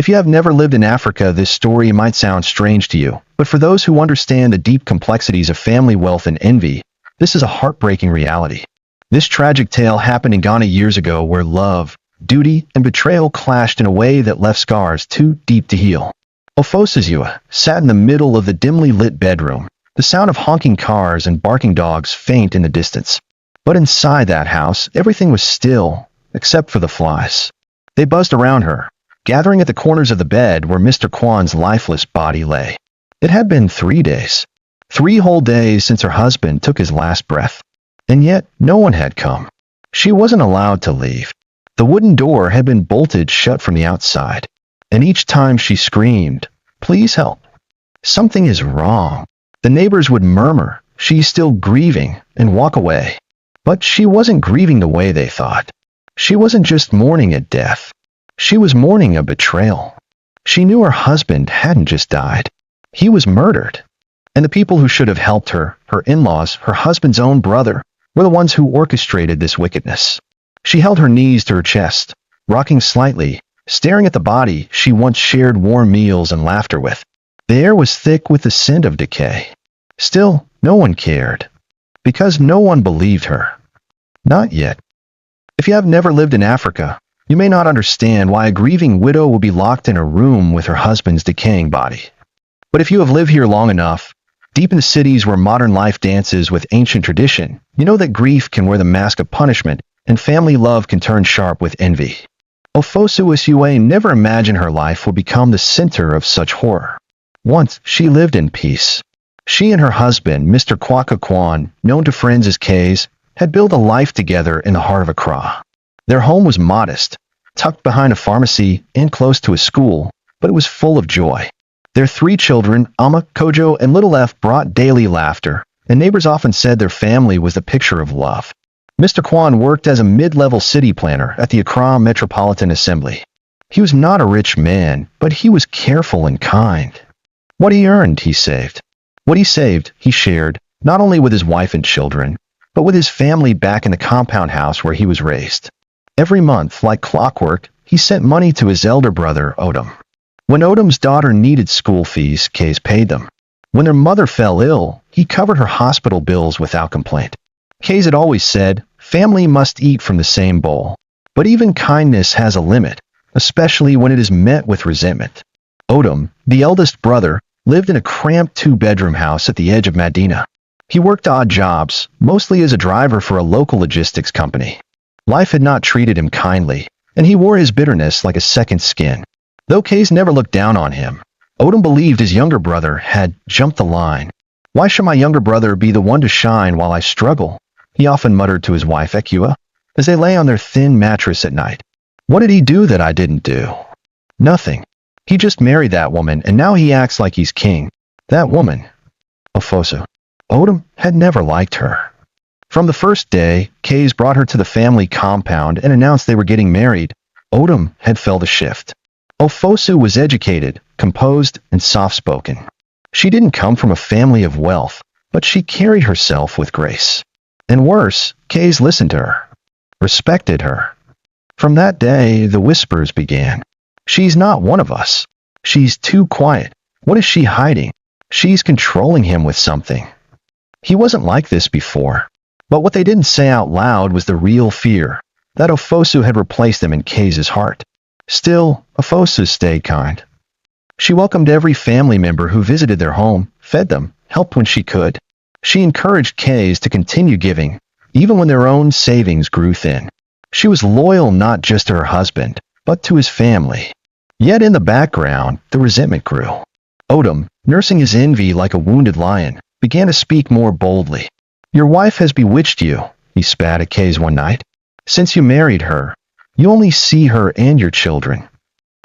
If you have never lived in Africa, this story might sound strange to you, but for those who understand the deep complexities of family wealth and envy, this is a heartbreaking reality. This tragic tale happened in Ghana years ago where love, duty, and betrayal clashed in a way that left scars too deep to heal. Ofosizua sat in the middle of the dimly lit bedroom, the sound of honking cars and barking dogs faint in the distance. But inside that house, everything was still, except for the flies. They buzzed around her, gathering at the corners of the bed where Mr. Kwan's lifeless body lay. It had been 3 days. 3 whole days since her husband took his last breath. And yet, no one had come. She wasn't allowed to leave. The wooden door had been bolted shut from the outside. And each time she screamed, "Please help. Something is wrong." The neighbors would murmur, "She's still grieving," and walk away. But she wasn't grieving the way they thought. She wasn't just mourning a death. She was mourning a betrayal. She knew her husband hadn't just died. He was murdered. And the people who should have helped her, her in-laws, her husband's own brother, were the ones who orchestrated this wickedness. She held her knees to her chest, rocking slightly, staring at the body she once shared warm meals and laughter with. The air was thick with the scent of decay. Still, no one cared. Because no one believed her. Not yet. If you have never lived in Africa, you may not understand why a grieving widow will be locked in a room with her husband's decaying body. But if you have lived here long enough, deep in the cities where modern life dances with ancient tradition, you know that grief can wear the mask of punishment and family love can turn sharp with envy. Ofosizua never imagined her life would become the center of such horror. Once, she lived in peace. She and her husband, Mr. Kwaka Kwan, known to friends as K's, had built a life together in the heart of Accra. Their home was modest, tucked behind a pharmacy and close to a school, but it was full of joy. Their 3 children, Ama, Kojo, and Little F, brought daily laughter, and neighbors often said their family was the picture of love. Mr. Kwan worked as a mid-level city planner at the Accra Metropolitan Assembly. He was not a rich man, but he was careful and kind. What he earned, he saved. What he saved, he shared, not only with his wife and children, but with his family back in the compound house where he was raised. Every month, like clockwork, he sent money to his elder brother, Odom. When Odom's daughter needed school fees, Kays paid them. When their mother fell ill, he covered her hospital bills without complaint. Kays had always said, family must eat from the same bowl. But even kindness has a limit, especially when it is met with resentment. Odom, the eldest brother, lived in a cramped 2-bedroom house at the edge of Medina. He worked odd jobs, mostly as a driver for a local logistics company. Life had not treated him kindly, and he wore his bitterness like a second skin. Though Kays never looked down on him, Odom believed his younger brother had jumped the line. "Why should my younger brother be the one to shine while I struggle?" he often muttered to his wife Ekua, as they lay on their thin mattress at night. "What did he do that I didn't do? Nothing. He just married that woman, and now he acts like he's king. That woman." Ofosu. Odom had never liked her. From the first day, Kays brought her to the family compound and announced they were getting married. Odom had felt a shift. Ofosu was educated, composed, and soft-spoken. She didn't come from a family of wealth, but she carried herself with grace. And worse, Kays listened to her, respected her. From that day, the whispers began. "She's not one of us. She's too quiet. What is she hiding? She's controlling him with something." He wasn't like this before. But what they didn't say out loud was the real fear, that Ofosu had replaced him in Kays' heart. Still, Ofosu stayed kind. She welcomed every family member who visited their home, fed them, helped when she could. She encouraged Kays to continue giving, even when their own savings grew thin. She was loyal not just to her husband, but to his family. Yet in the background, the resentment grew. Odom, nursing his envy like a wounded lion, began to speak more boldly. "Your wife has bewitched you," he spat at Kays one night. "Since you married her, you only see her and your children.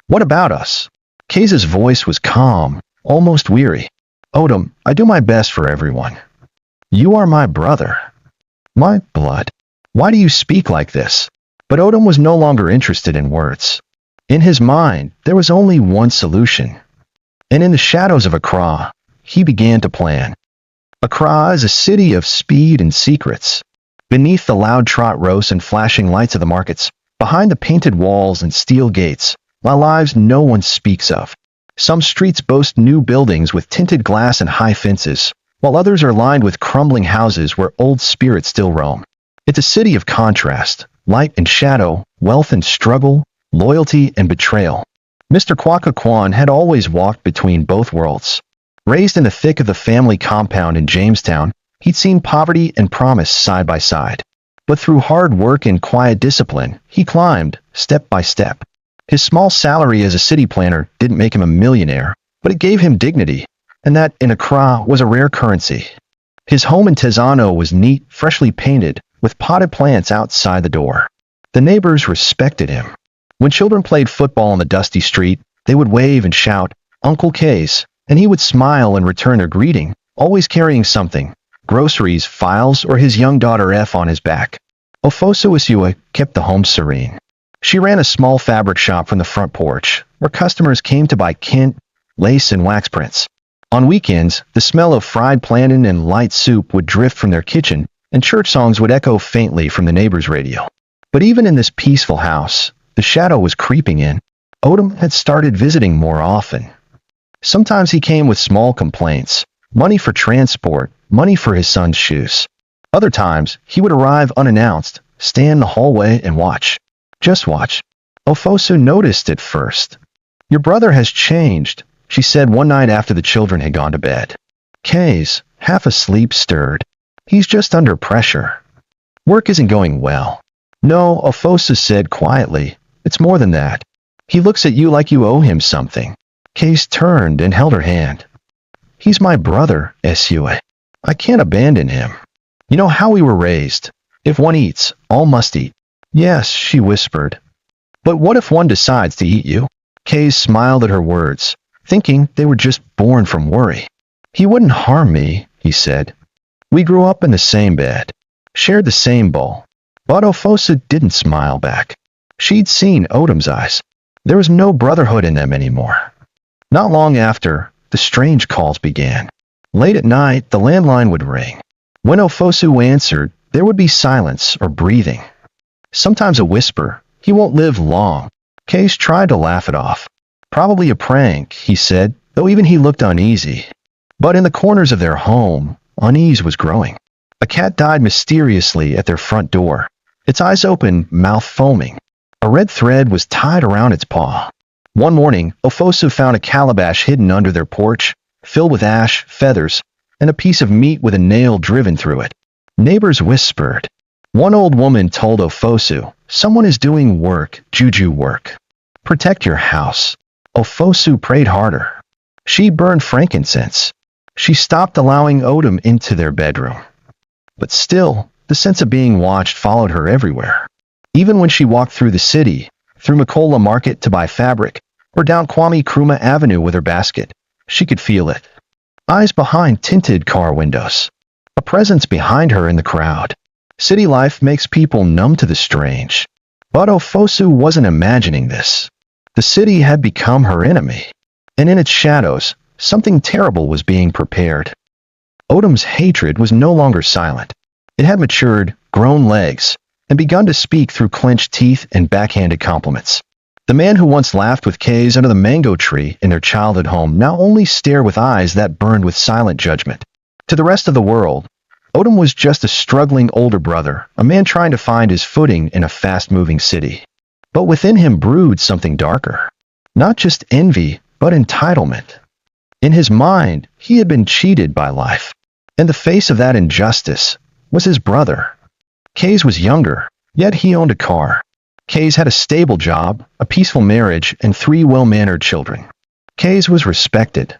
What about us?" Kays' voice was calm, almost weary. "Odom, I do my best for everyone. You are my brother. My blood. Why do you speak like this?" But Odom was no longer interested in words. In his mind, there was only one solution. And in the shadows of Accra, he began to plan. Accra is a city of speed and secrets. Beneath the loud trot roasts and flashing lights of the markets, behind the painted walls and steel gates, while lives no one speaks of. Some streets boast new buildings with tinted glass and high fences, while others are lined with crumbling houses where old spirits still roam. It's a city of contrast, light and shadow, wealth and struggle, loyalty and betrayal. Mr. Kwaka Kwan had always walked between both worlds. Raised in the thick of the family compound in Jamestown, he'd seen poverty and promise side by side. But through hard work and quiet discipline, he climbed, step by step. His small salary as a city planner didn't make him a millionaire, but it gave him dignity, and that, in Accra, was a rare currency. His home in Tezano was neat, freshly painted, with potted plants outside the door. The neighbors respected him. When children played football on the dusty street, they would wave and shout, "Uncle K's," and he would smile and return their greeting, always carrying something, groceries, files, or his young daughter F on his back. Ofosu Isiwe kept the home serene. She ran a small fabric shop from the front porch, where customers came to buy kente, lace, and wax prints. On weekends, the smell of fried plantain and light soup would drift from their kitchen, and church songs would echo faintly from the neighbor's radio. But even in this peaceful house, the shadow was creeping in. Odom had started visiting more often. Sometimes he came with small complaints, money for transport, money for his son's shoes. Other times, he would arrive unannounced, stand in the hallway and watch. Just watch. Ofosu noticed at first. "Your brother has changed," she said one night after the children had gone to bed. K's, half asleep, stirred. "He's just under pressure. Work isn't going well." "No," Ofosu said quietly. "It's more than that. He looks at you like you owe him something." Case turned and held her hand. "He's my brother, Esiwe. I can't abandon him. You know how we were raised. If one eats, all must eat." "Yes," she whispered. "But what if one decides to eat you?" Case smiled at her words, thinking they were just born from worry. "He wouldn't harm me," he said. "We grew up in the same bed, shared the same bowl." But Ofosu didn't smile back. She'd seen Odom's eyes. There was no brotherhood in them anymore. Not long after, the strange calls began. Late at night, the landline would ring. When Ofosu answered, there would be silence or breathing. Sometimes a whisper, "He won't live long." Case tried to laugh it off. "Probably a prank," he said, though even he looked uneasy. But in the corners of their home, unease was growing. A cat died mysteriously at their front door, its eyes open, mouth foaming. A red thread was tied around its paw. One morning, Ofosu found a calabash hidden under their porch, filled with ash, feathers, and a piece of meat with a nail driven through it. Neighbors whispered. One old woman told Ofosu, "Someone is doing work, juju work. Protect your house." Ofosu prayed harder. She burned frankincense. She stopped allowing Odom into their bedroom. But still, the sense of being watched followed her everywhere. Even when she walked through the city, through Makola Market to buy fabric, or down Kwame Nkrumah Avenue with her basket, she could feel it. Eyes behind tinted car windows. A presence behind her in the crowd. City life makes people numb to the strange. But Ofosu wasn't imagining this. The city had become her enemy. And in its shadows, something terrible was being prepared. Odom's hatred was no longer silent. It had matured, grown legs, and begun to speak through clenched teeth and backhanded compliments. The man who once laughed with K's under the mango tree in their childhood home now only stared with eyes that burned with silent judgment. To the rest of the world, Odom was just a struggling older brother, a man trying to find his footing in a fast-moving city. But within him brewed something darker. Not just envy, but entitlement. In his mind, he had been cheated by life. And the face of that injustice was his brother. K's was younger, yet he owned a car. K's had a stable job, a peaceful marriage, and 3 well-mannered children. K's was respected.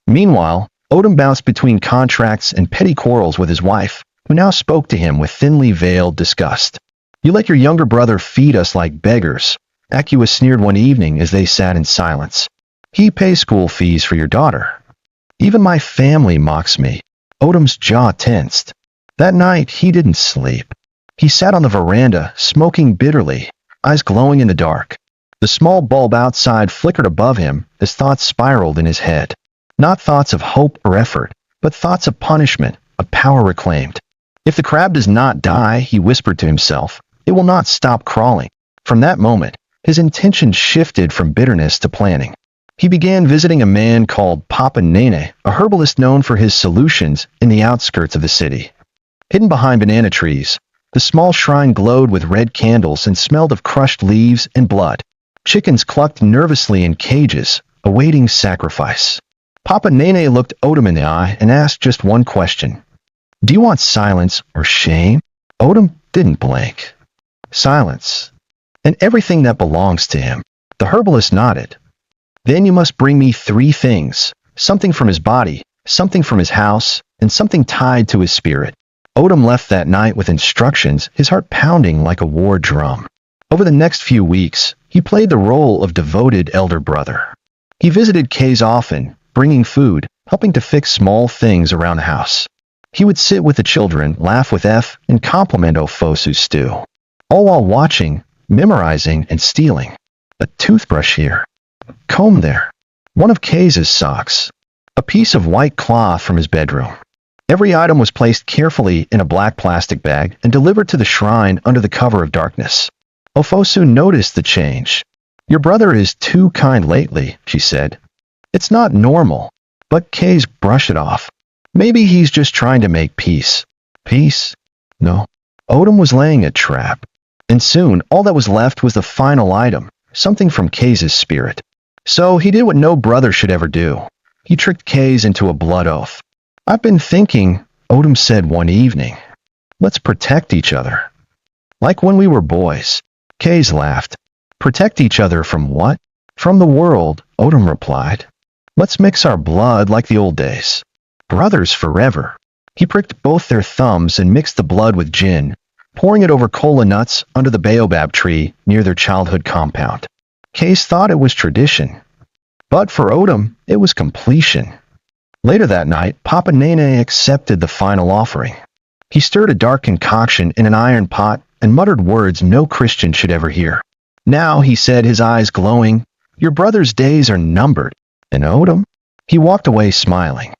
Meanwhile, Odom bounced between contracts and petty quarrels with his wife, who now spoke to him with thinly veiled disgust. "You let your younger brother feed us like beggars," Akua sneered one evening as they sat in silence. "He pays school fees for your daughter. Even my family mocks me." Odom's jaw tensed. That night, he didn't sleep. He sat on the veranda, smoking bitterly, eyes glowing in the dark. The small bulb outside flickered above him as thoughts spiraled in his head. Not thoughts of hope or effort, but thoughts of punishment, of power reclaimed. "If the crab does not die," he whispered to himself, "it will not stop crawling." From that moment, his intention shifted from bitterness to planning. He began visiting a man called Papa Nene, a herbalist known for his solutions in the outskirts of the city. Hidden behind banana trees, the small shrine glowed with red candles and smelled of crushed leaves and blood. Chickens clucked nervously in cages, awaiting sacrifice. Papa Nene looked Odom in the eye and asked just one question. Do you want silence or shame? Odom didn't blink. Silence. And everything that belongs to him. The herbalist nodded. Then you must bring me 3 things. Something from his body, something from his house, and something tied to his spirit. Odom left that night with instructions, his heart pounding like a war drum. Over the next few weeks, he played the role of devoted elder brother. He visited Kay's often, bringing food, helping to fix small things around the house. He would sit with the children, laugh with F, and compliment Ofosu's stew. All while watching, memorizing, and stealing. A toothbrush here. Comb there. One of Kay's socks. A piece of white cloth from his bedroom. Every item was placed carefully in a black plastic bag and delivered to the shrine under the cover of darkness. Ofosu noticed the change. Your brother is too kind lately, she said. It's not normal. But Kay's brushed it off. Maybe he's just trying to make peace. Peace? No. Odom was laying a trap. And soon, all that was left was the final item, something from Kay's spirit. So he did what no brother should ever do. He tricked Kay's into a blood oath. I've been thinking, Odom said one evening. Let's protect each other. Like when we were boys. Kay's laughed. Protect each other from what? From the world, Odom replied. Let's mix our blood like the old days. Brothers forever. He pricked both their thumbs and mixed the blood with gin, pouring it over cola nuts under the baobab tree near their childhood compound. Case thought it was tradition. But for Odom, it was completion. Later that night, Papa Nene accepted the final offering. He stirred a dark concoction in an iron pot and muttered words no Christian should ever hear. Now, he said, his eyes glowing, your brother's days are numbered. And Odom? He walked away smiling.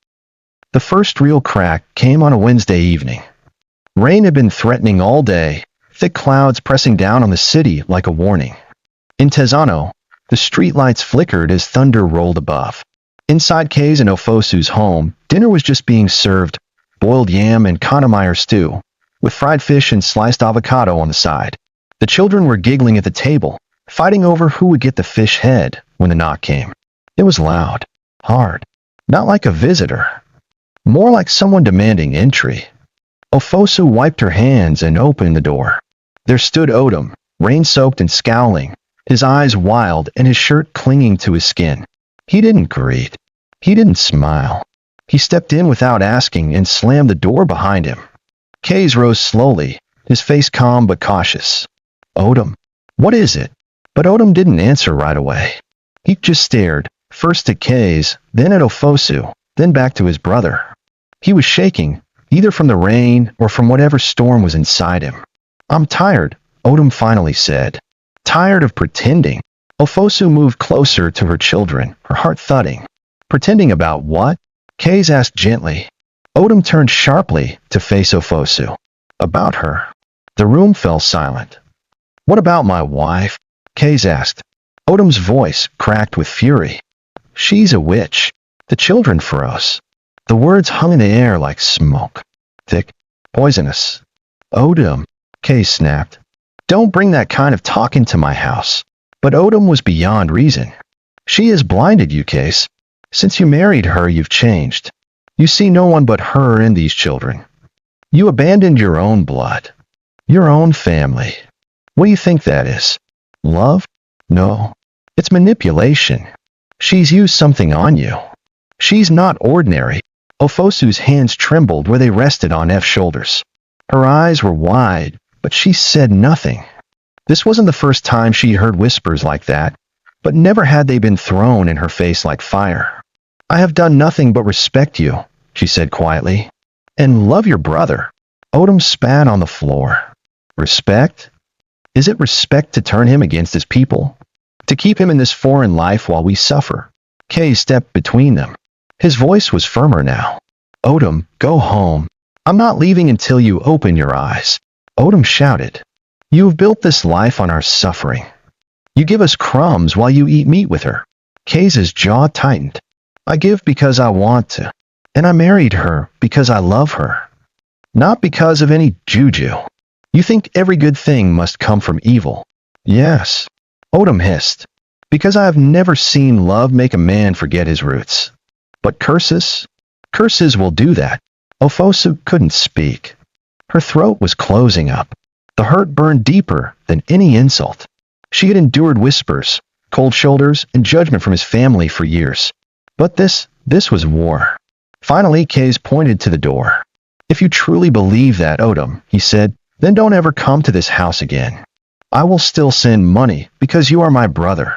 The first real crack came on a Wednesday evening. Rain had been threatening all day, thick clouds pressing down on the city like a warning. In Tezano, the streetlights flickered as thunder rolled above. Inside Kay's and Ofosu's home, dinner was just being served, boiled yam and Kanamayer stew, with fried fish and sliced avocado on the side. The children were giggling at the table, fighting over who would get the fish head when the knock came. It was loud, hard, not like a visitor. More like someone demanding entry. Ofosu wiped her hands and opened the door. There stood Odom, rain-soaked and scowling, his eyes wild and his shirt clinging to his skin. He didn't greet. He didn't smile. He stepped in without asking and slammed the door behind him. Kays rose slowly, his face calm but cautious. Odom, what is it? But Odom didn't answer right away. He just stared, first at Kays, then at Ofosu, then back to his brother. He was shaking, either from the rain or from whatever storm was inside him. I'm tired, Odom finally said. Tired of pretending. Ofosu moved closer to her children, her heart thudding. Pretending about what? Kays asked gently. Odom turned sharply to face Ofosu. About her. The room fell silent. What about my wife? Kays asked. Odom's voice cracked with fury. She's a witch. The children froze. The words hung in the air like smoke. Thick, poisonous. Odom, Kays snapped. Don't bring that kind of talk into my house. But Odom was beyond reason. She has blinded you, Kays. Since you married her, you've changed. You see no one but her and these children. You abandoned your own blood. Your own family. What do you think that is? Love? No. It's manipulation. She's used something on you. She's not ordinary. Ofosu's hands trembled where they rested on F's shoulders. Her eyes were wide, but she said nothing. This wasn't the first time she heard whispers like that, but never had they been thrown in her face like fire. I have done nothing but respect you, she said quietly, and love your brother. Odom spat on the floor. Respect? Is it respect to turn him against his people? To keep him in this foreign life while we suffer? Kay stepped between them. His voice was firmer now. Odom, go home. I'm not leaving until you open your eyes. Odom shouted. You have built this life on our suffering. You give us crumbs while you eat meat with her. Kay's jaw tightened. I give because I want to. And I married her because I love her. Not because of any juju. You think every good thing must come from evil. Yes. Odom hissed. Because I have never seen love make a man forget his roots. But curses? Curses will do that. Ofosu couldn't speak. Her throat was closing up. The hurt burned deeper than any insult. She had endured whispers, cold shoulders, and judgment from his family for years. But this was war. Finally, Kays pointed to the door. If you truly believe that, Odom, he said, then don't ever come to this house again. I will still send money because you are my brother.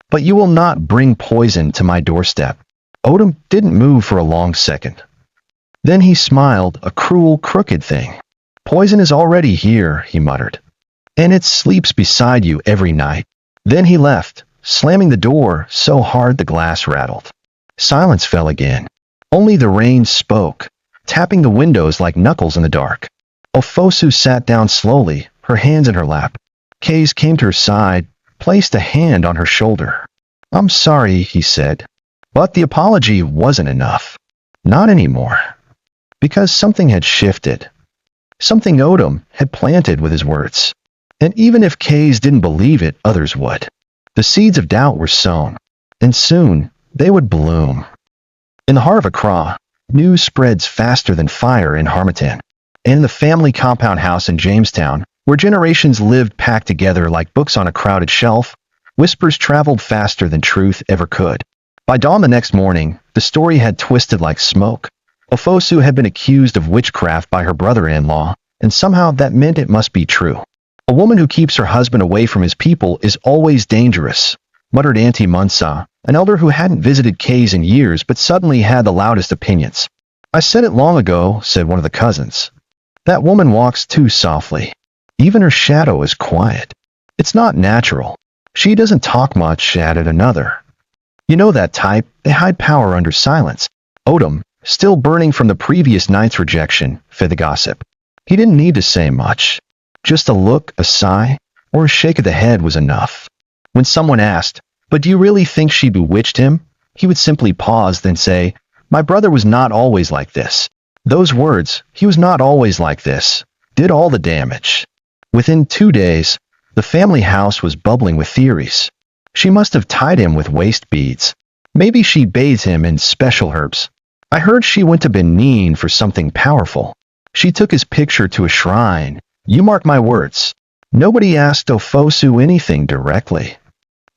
But you will not bring poison to my doorstep. Odom didn't move for a long second. Then he smiled, a cruel, crooked thing. Poison is already here, he muttered. And it sleeps beside you every night. Then he left, slamming the door so hard the glass rattled. Silence fell again. Only the rain spoke, tapping the windows like knuckles in the dark. Ofosu sat down slowly, her hands in her lap. Kays came to her side, placed a hand on her shoulder. I'm sorry, he said. But the apology wasn't enough. Not anymore. Because something had shifted. Something Odom had planted with his words. And even if Kays didn't believe it, others would. The seeds of doubt were sown. And soon, they would bloom. In the heart of Accra, news spreads faster than fire in Harmattan. And in the family compound house in Jamestown, where generations lived packed together like books on a crowded shelf, whispers traveled faster than truth ever could. By dawn the next morning, the story had twisted like smoke. Ofosu had been accused of witchcraft by her brother-in-law, and somehow that meant it must be true. A woman who keeps her husband away from his people is always dangerous, muttered Auntie Munsa, an elder who hadn't visited Kays in years but suddenly had the loudest opinions. I said it long ago, said one of the cousins. That woman walks too softly. Even her shadow is quiet. It's not natural. She doesn't talk much, added another. You know that type, they hide power under silence. Odom, still burning from the previous night's rejection, fed the gossip. He didn't need to say much. Just a look, a sigh, or a shake of the head was enough. When someone asked, but do you really think she bewitched him? He would simply pause, then say, my brother was not always like this. Those words, he was not always like this, did all the damage. Within 2 days, the family house was bubbling with theories. She must have tied him with waist beads. Maybe she bathed him in special herbs. I heard she went to Benin for something powerful. She took his picture to a shrine. You mark my words. Nobody asked Ofosu anything directly.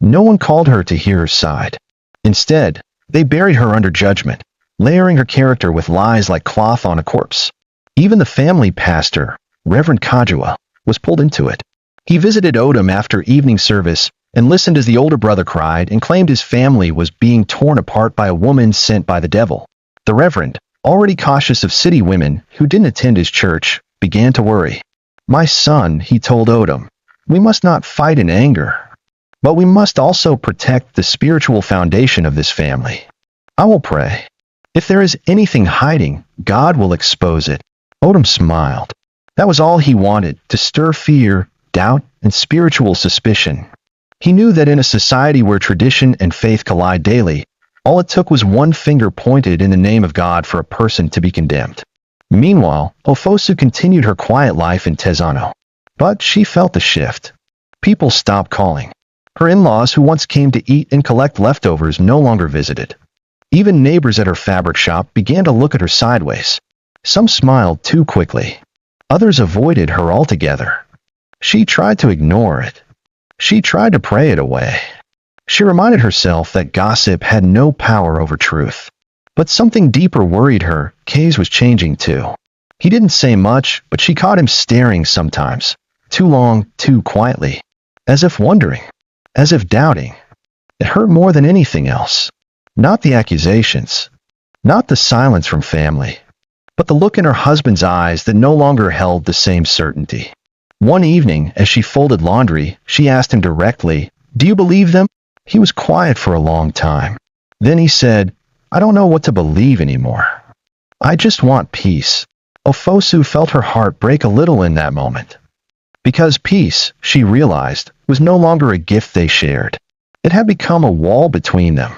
No one called her to hear her side. Instead, they buried her under judgment, layering her character with lies like cloth on a corpse. Even the family pastor, Reverend Kajua, was pulled into it. He visited Odom after evening service and listened as the older brother cried and claimed his family was being torn apart by a woman sent by the devil. The Reverend, already cautious of city women who didn't attend his church, began to worry. My son, he told Odom, we must not fight in anger, but we must also protect the spiritual foundation of this family. I will pray. If there is anything hiding, God will expose it. Odom smiled. That was all he wanted, to stir fear, doubt, and spiritual suspicion. He knew that in a society where tradition and faith collide daily, all it took was one finger pointed in the name of God for a person to be condemned. Meanwhile, Ofosu continued her quiet life in Tezano. But she felt the shift. People stopped calling. Her in-laws who once came to eat and collect leftovers no longer visited. Even neighbors at her fabric shop began to look at her sideways. Some smiled too quickly. Others avoided her altogether. She tried to ignore it. She tried to pray it away. She reminded herself that gossip had no power over truth. But something deeper worried her. Kays was changing too. He didn't say much, but she caught him staring sometimes. Too long, too quietly. As if wondering. As if doubting. It hurt more than anything else. Not the accusations. Not the silence from family. But the look in her husband's eyes that no longer held the same certainty. One evening, as she folded laundry, she asked him directly, do you believe them? He was quiet for a long time. Then he said, I don't know what to believe anymore. I just want peace. Ofosu felt her heart break a little in that moment. Because peace, she realized, was no longer a gift they shared. It had become a wall between them.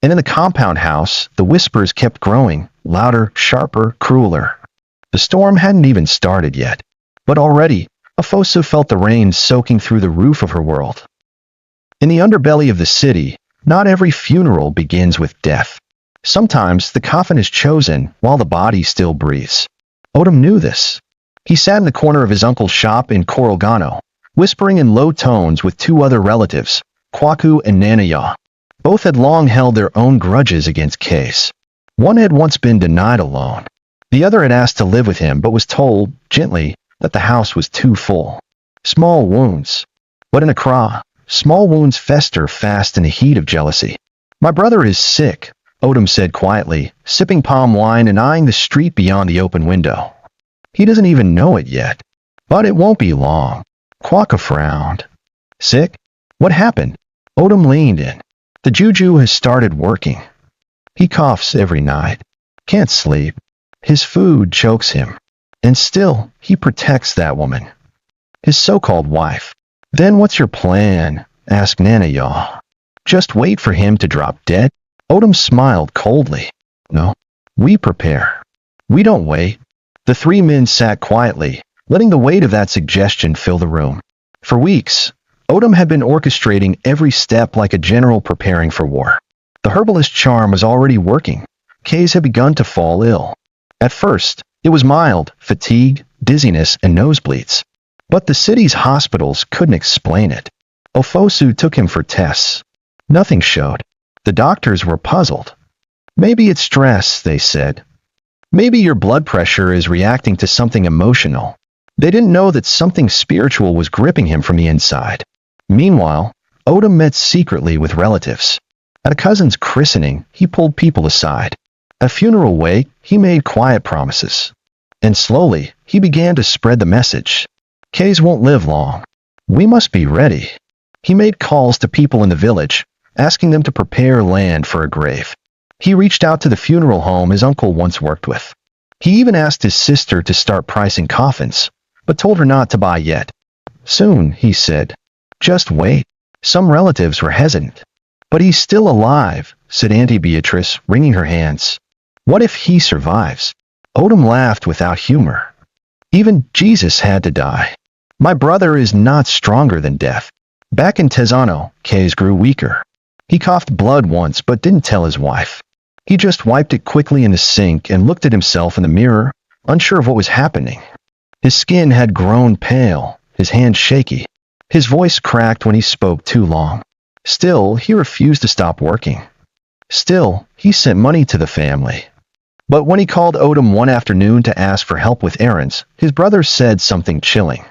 And in the compound house, the whispers kept growing, louder, sharper, crueler. The storm hadn't even started yet, but already, Afosu felt the rain soaking through the roof of her world. In the underbelly of the city, not every funeral begins with death. Sometimes the coffin is chosen while the body still breathes. Odom knew this. He sat in the corner of his uncle's shop in Korogano, whispering in low tones with two other relatives, Kwaku and Nanaya. Both had long held their own grudges against Case. One had once been denied a loan. The other had asked to live with him but was told, gently, that the house was too full. Small wounds. But in Accra, small wounds fester fast in the heat of jealousy. My brother is sick, Odom said quietly, sipping palm wine and eyeing the street beyond the open window. He doesn't even know it yet. But it won't be long. Kwaka frowned. Sick? What happened? Odom leaned in. The juju has started working. He coughs every night. Can't sleep. His food chokes him. And still, he protects that woman. His so-called wife. Then what's your plan? Asked Nanaya. Just wait for him to drop dead? Odom smiled coldly. No. We prepare. We don't wait. The three men sat quietly, letting the weight of that suggestion fill the room. For weeks, Odom had been orchestrating every step like a general preparing for war. The herbalist charm was already working. Kays had begun to fall ill. At first, it was mild, fatigue, dizziness, and nosebleeds. But the city's hospitals couldn't explain it. Ofosu took him for tests. Nothing showed. The doctors were puzzled. Maybe it's stress, they said. Maybe your blood pressure is reacting to something emotional. They didn't know that something spiritual was gripping him from the inside. Meanwhile, Odom met secretly with relatives. At a cousin's christening, he pulled people aside. At a funeral wake, he made quiet promises. And slowly, he began to spread the message. Kays won't live long. We must be ready. He made calls to people in the village, asking them to prepare land for a grave. He reached out to the funeral home his uncle once worked with. He even asked his sister to start pricing coffins, but told her not to buy yet. Soon, he said. Just wait. Some relatives were hesitant. But he's still alive, said Auntie Beatrice, wringing her hands. What if he survives? Odom laughed without humor. Even Jesus had to die. My brother is not stronger than death. Back in Tezano, Kays grew weaker. He coughed blood once but didn't tell his wife. He just wiped it quickly in the sink and looked at himself in the mirror, unsure of what was happening. His skin had grown pale, his hands shaky. His voice cracked when he spoke too long. Still, he refused to stop working. Still, he sent money to the family. But when he called Odom one afternoon to ask for help with errands, his brother said something chilling.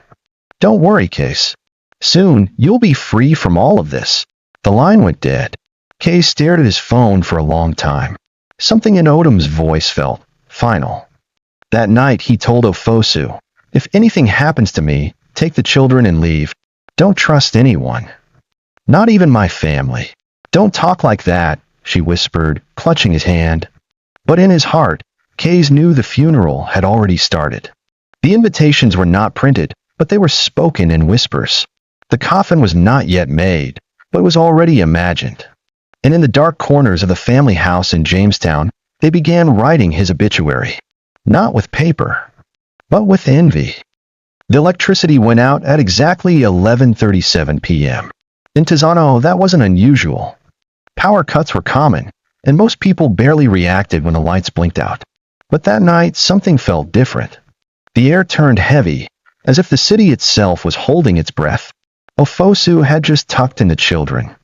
Don't worry, Case. Soon, you'll be free from all of this. The line went dead. Case stared at his phone for a long time. Something in Odom's voice felt final. That night, he told Ofosu, if anything happens to me, take the children and leave. Don't trust anyone. Not even my family. Don't talk like that, she whispered, clutching his hand. But in his heart, Kays knew the funeral had already started. The invitations were not printed, but they were spoken in whispers. The coffin was not yet made, but was already imagined. And in the dark corners of the family house in Jamestown, they began writing his obituary. Not with paper, but with envy. The electricity went out at exactly 11:37 p.m. In Tizano, that wasn't unusual. Power cuts were common, and most people barely reacted when the lights blinked out. But that night, something felt different. The air turned heavy, as if the city itself was holding its breath. Ofosu had just tucked in the children.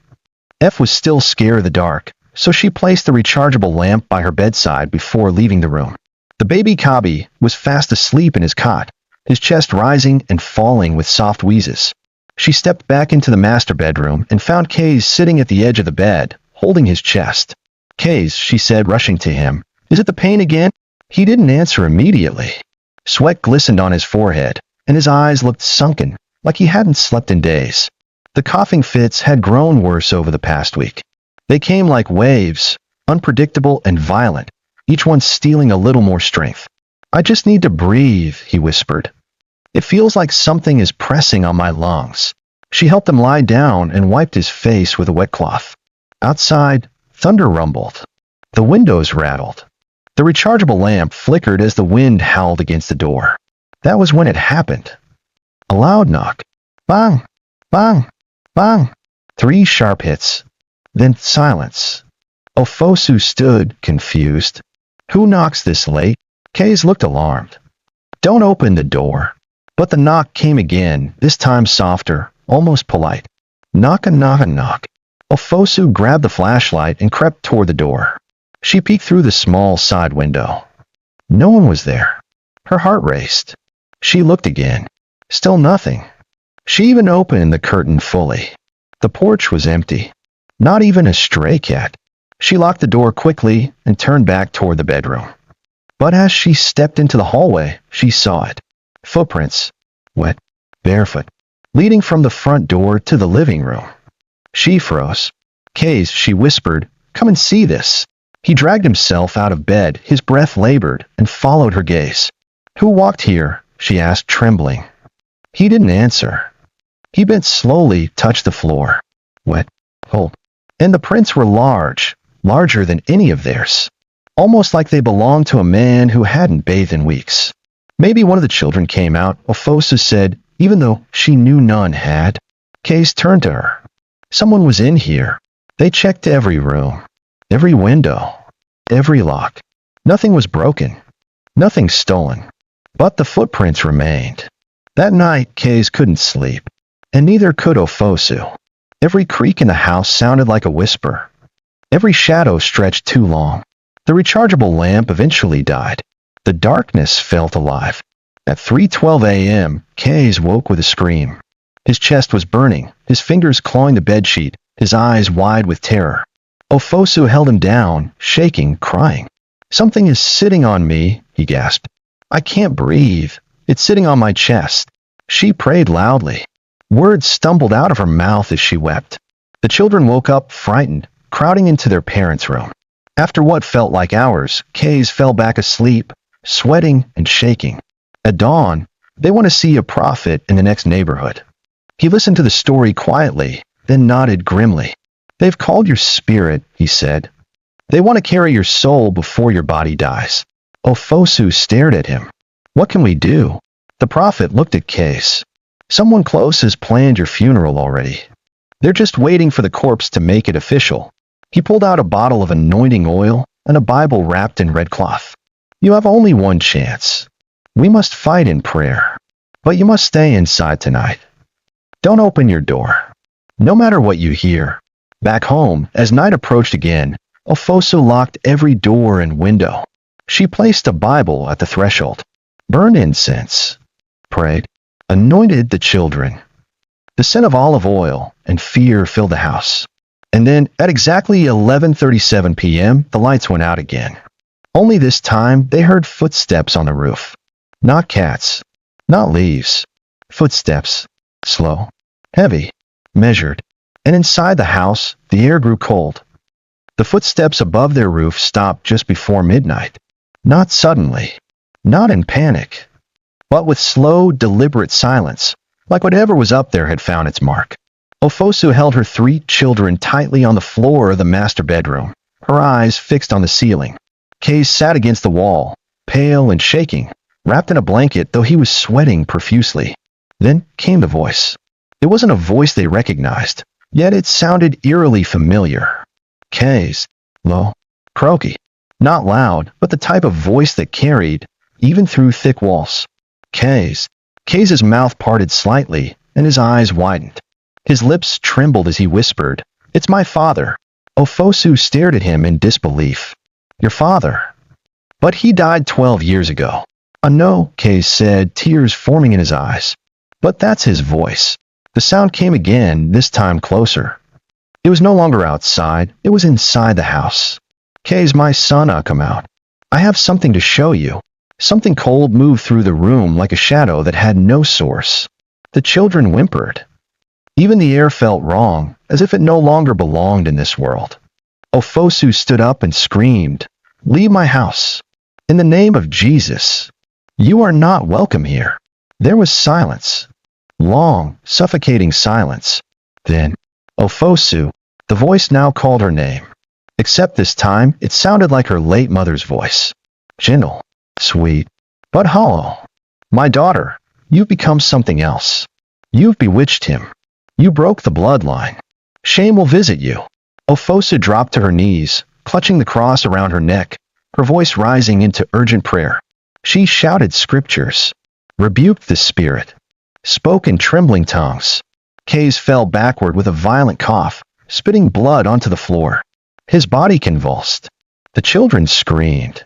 F was still scared of the dark, so she placed the rechargeable lamp by her bedside before leaving the room. The baby Kabi was fast asleep in his cot, his chest rising and falling with soft wheezes. She stepped back into the master bedroom and found Kays sitting at the edge of the bed, holding his chest. Kays, she said, rushing to him. Is it the pain again? He didn't answer immediately. Sweat glistened on his forehead, and his eyes looked sunken, like he hadn't slept in days. The coughing fits had grown worse over the past week. They came like waves, unpredictable and violent, each one stealing a little more strength. I just need to breathe, he whispered. It feels like something is pressing on my lungs. She helped him lie down and wiped his face with a wet cloth. Outside, thunder rumbled. The windows rattled. The rechargeable lamp flickered as the wind howled against the door. That was when it happened. A loud knock. Bang! Bang! Bang! 3 sharp hits. Then silence. Ofosu stood, confused. Who knocks this late? Kays looked alarmed. Don't open the door. But the knock came again, this time softer, almost polite. Knock a knock a knock. Ofosu grabbed the flashlight and crept toward the door. She peeked through the small side window. No one was there. Her heart raced. She looked again. Still nothing. She even opened the curtain fully. The porch was empty. Not even a stray cat. She locked the door quickly and turned back toward the bedroom. But as she stepped into the hallway, she saw it. Footprints, wet, barefoot, leading from the front door to the living room. She froze. Kays, she whispered, come and see this. He dragged himself out of bed, his breath labored, and followed her gaze. Who walked here? She asked, trembling. He didn't answer. He bent slowly, touched the floor. Wet, cold. And the prints were large, larger than any of theirs. Almost like they belonged to a man who hadn't bathed in weeks. Maybe one of the children came out, Ofosu said, even though she knew none had. Kays turned to her. Someone was in here. They checked every room, every window, every lock. Nothing was broken, nothing stolen. But the footprints remained. That night, Kays couldn't sleep, and neither could Ofosu. Every creak in the house sounded like a whisper. Every shadow stretched too long. The rechargeable lamp eventually died. The darkness felt alive. At 3:12 a.m., Kays woke with a scream. His chest was burning, his fingers clawing the bedsheet, his eyes wide with terror. Ofosu held him down, shaking, crying. Something is sitting on me, he gasped. I can't breathe. It's sitting on my chest. She prayed loudly. Words stumbled out of her mouth as she wept. The children woke up, frightened, crowding into their parents' room. After what felt like hours, Kays fell back asleep, sweating and shaking. At dawn, they want to see a prophet in the next neighborhood. He listened to the story quietly, then nodded grimly. They've called your spirit, he said. They want to carry your soul before your body dies. Ofosu stared at him. What can we do? The prophet looked at Kays. Someone close has planned your funeral already. They're just waiting for the corpse to make it official. He pulled out a bottle of anointing oil and a Bible wrapped in red cloth. You have only one chance. We must fight in prayer. But you must stay inside tonight. Don't open your door. No matter what you hear. Back home, as night approached again, Ofosu locked every door and window. She placed a Bible at the threshold, burned incense, prayed, anointed the children. The scent of olive oil and fear filled the house. And then, at exactly 11:37 p.m., the lights went out again. Only this time, they heard footsteps on the roof. Not cats, not leaves. Footsteps, slow, heavy, measured. And inside the house, the air grew cold. The footsteps above their roof stopped just before midnight. Not suddenly, not in panic, but with slow, deliberate silence, like whatever was up there had found its mark. Ofosu held her 3 children tightly on the floor of the master bedroom, her eyes fixed on the ceiling. Kays sat against the wall, pale and shaking, wrapped in a blanket, though he was sweating profusely. Then came the voice. It wasn't a voice they recognized, yet it sounded eerily familiar. Kays, low, croaky, not loud, but the type of voice that carried, even through thick walls. Kays's mouth parted slightly, and his eyes widened. His lips trembled as he whispered, It's my father. Ofosu stared at him in disbelief. Your father? But he died 12 years ago. No, Kays said, tears forming in his eyes. But that's his voice. The sound came again, this time closer. It was no longer outside, it was inside the house. Kays, my son, come out. I have something to show you. Something cold moved through the room like a shadow that had no source. The children whimpered. Even the air felt wrong, as if it no longer belonged in this world. Ofosu stood up and screamed, Leave my house. In the name of Jesus. You are not welcome here. There was silence. Long, suffocating silence. Then, Ofosu, the voice now called her name. Except this time, it sounded like her late mother's voice. Gentle, sweet, but hollow. My daughter, you've become something else. You've bewitched him. You broke the bloodline. Shame will visit you. Ofosu dropped to her knees, clutching the cross around her neck, her voice rising into urgent prayer. She shouted scriptures, rebuked the spirit, spoke in trembling tongues. Kays fell backward with a violent cough, spitting blood onto the floor. His body convulsed. The children screamed.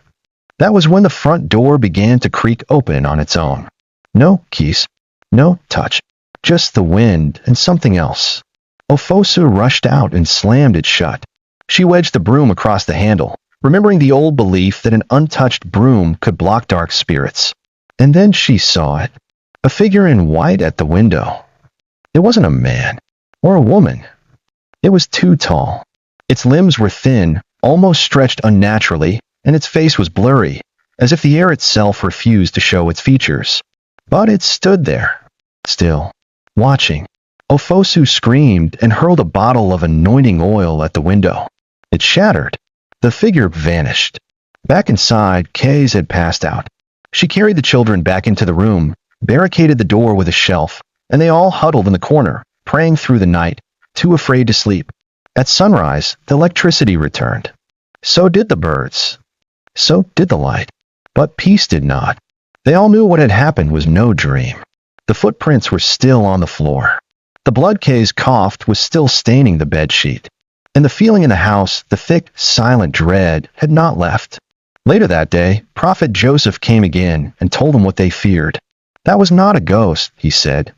That was when the front door began to creak open on its own. No keys, no touch, just the wind and something else. Ofosu rushed out and slammed it shut. She wedged the broom across the handle, remembering the old belief that an untouched broom could block dark spirits. And then she saw it. A figure in white at the window. It wasn't a man or a woman. It was too tall. Its limbs were thin, almost stretched unnaturally, and its face was blurry, as if the air itself refused to show its features. But it stood there, still, watching. Ofosu screamed and hurled a bottle of anointing oil at the window. It shattered. The figure vanished. Back inside, Kays had passed out. She carried the children back into the room, barricaded the door with a shelf, and they all huddled in the corner, praying through the night, too afraid to sleep. At sunrise, the electricity returned. So did the birds. So did the light. But peace did not. They all knew what had happened was no dream. The footprints were still on the floor. The blood Kays coughed was still staining the bedsheet. And the feeling in the house, the thick, silent dread, had not left. Later that day, Prophet Joseph came again and told them what they feared. That was not a ghost, he said.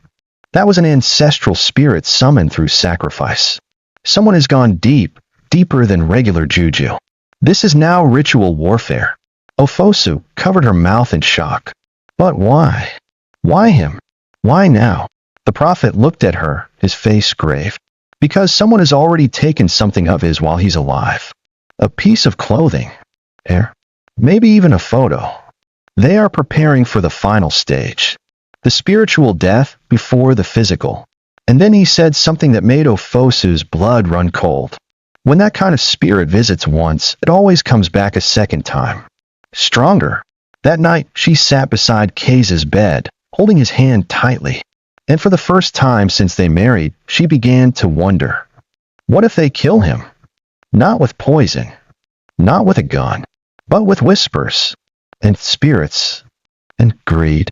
That was an ancestral spirit summoned through sacrifice. Someone has gone deep, deeper than regular juju. This is now ritual warfare. Ofosu covered her mouth in shock. But why? Why him? Why now? The prophet looked at her, his face grave. Because someone has already taken something of his while he's alive. A piece of clothing. Hair. Maybe even a photo. They are preparing for the final stage. The spiritual death before the physical. And then he said something that made Ofosu's blood run cold. When that kind of spirit visits once, it always comes back a second time. Stronger. That night, she sat beside Kays's bed, holding his hand tightly. And for the first time since they married, she began to wonder. What if they kill him? Not with poison. Not with a gun. But with whispers. And spirits. And greed.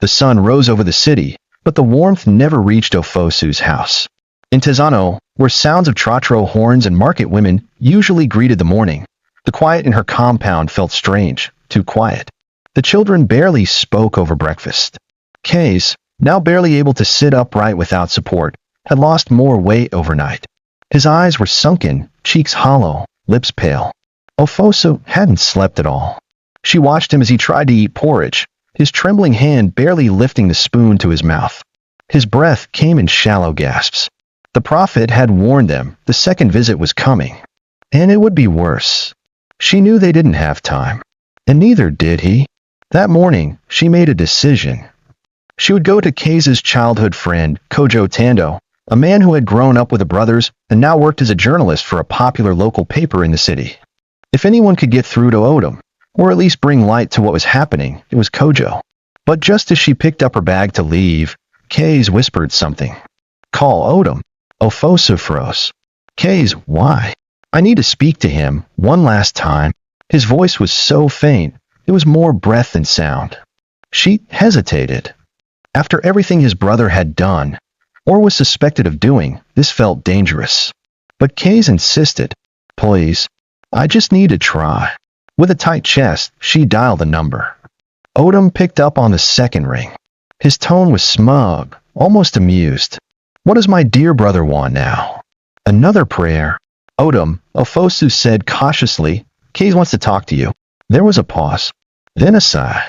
The sun rose over the city, but the warmth never reached Ofosu's house. In Tizano, where sounds of trotro horns and market women usually greeted the morning, the quiet in her compound felt strange, too quiet. The children barely spoke over breakfast. Kays, now barely able to sit upright without support, had lost more weight overnight. His eyes were sunken, cheeks hollow, lips pale. Ofosu hadn't slept at all. She watched him as he tried to eat porridge, his trembling hand barely lifting the spoon to his mouth. His breath came in shallow gasps. The prophet had warned them the second visit was coming. And it would be worse. She knew they didn't have time. And neither did he. That morning, she made a decision. She would go to Kays's childhood friend, Kojo Tando, a man who had grown up with the brothers and now worked as a journalist for a popular local paper in the city. If anyone could get through to Odom, or at least bring light to what was happening, it was Kojo. But just as she picked up her bag to leave, Kays whispered something. Call Odom. Ofosu froze. Kays, why? I need to speak to him, one last time. His voice was so faint, it was more breath than sound. She hesitated. After everything his brother had done, or was suspected of doing, this felt dangerous. But Kays insisted. Please, I just need to try. With a tight chest, she dialed the number. Odom picked up on the second ring. His tone was smug, almost amused. What does my dear brother want now? Another prayer. Odom, Ofosu said cautiously, Kays wants to talk to you. There was a pause. Then a sigh.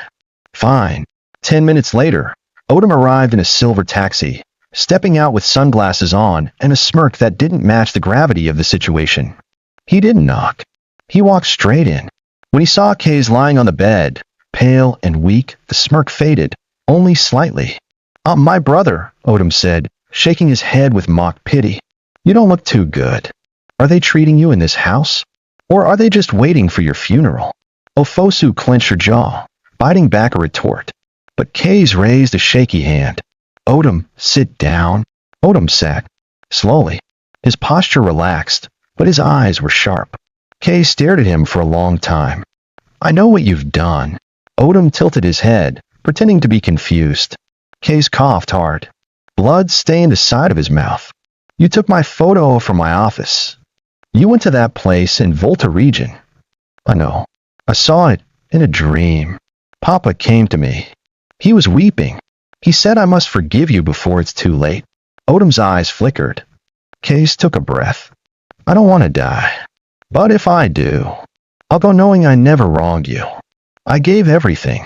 Fine. 10 minutes later, Odom arrived in a silver taxi, stepping out with sunglasses on and a smirk that didn't match the gravity of the situation. He didn't knock. He walked straight in. When he saw Kays lying on the bed, pale and weak, the smirk faded, Only slightly. My brother, Odom said, shaking his head with mock pity. You don't look too good. Are they treating you in this house? Or are they just waiting for your funeral? Ofosu clenched her jaw, biting back a retort. But Kay's raised a shaky hand. Odom, sit down. Odom sat, slowly. His posture relaxed, but his eyes were sharp. Kay stared at him for a long time. I know what you've done. Odom tilted his head, pretending to be confused. Kay's coughed hard. Blood stained the side of his mouth. You took my photo from my office. You went to that place in Volta region. I know. I saw it in a dream. Papa came to me. He was weeping. He said I must forgive you before it's too late. Odom's eyes flickered. Case took a breath. I don't want to die. But if I do, I'll go knowing I never wronged you. I gave everything.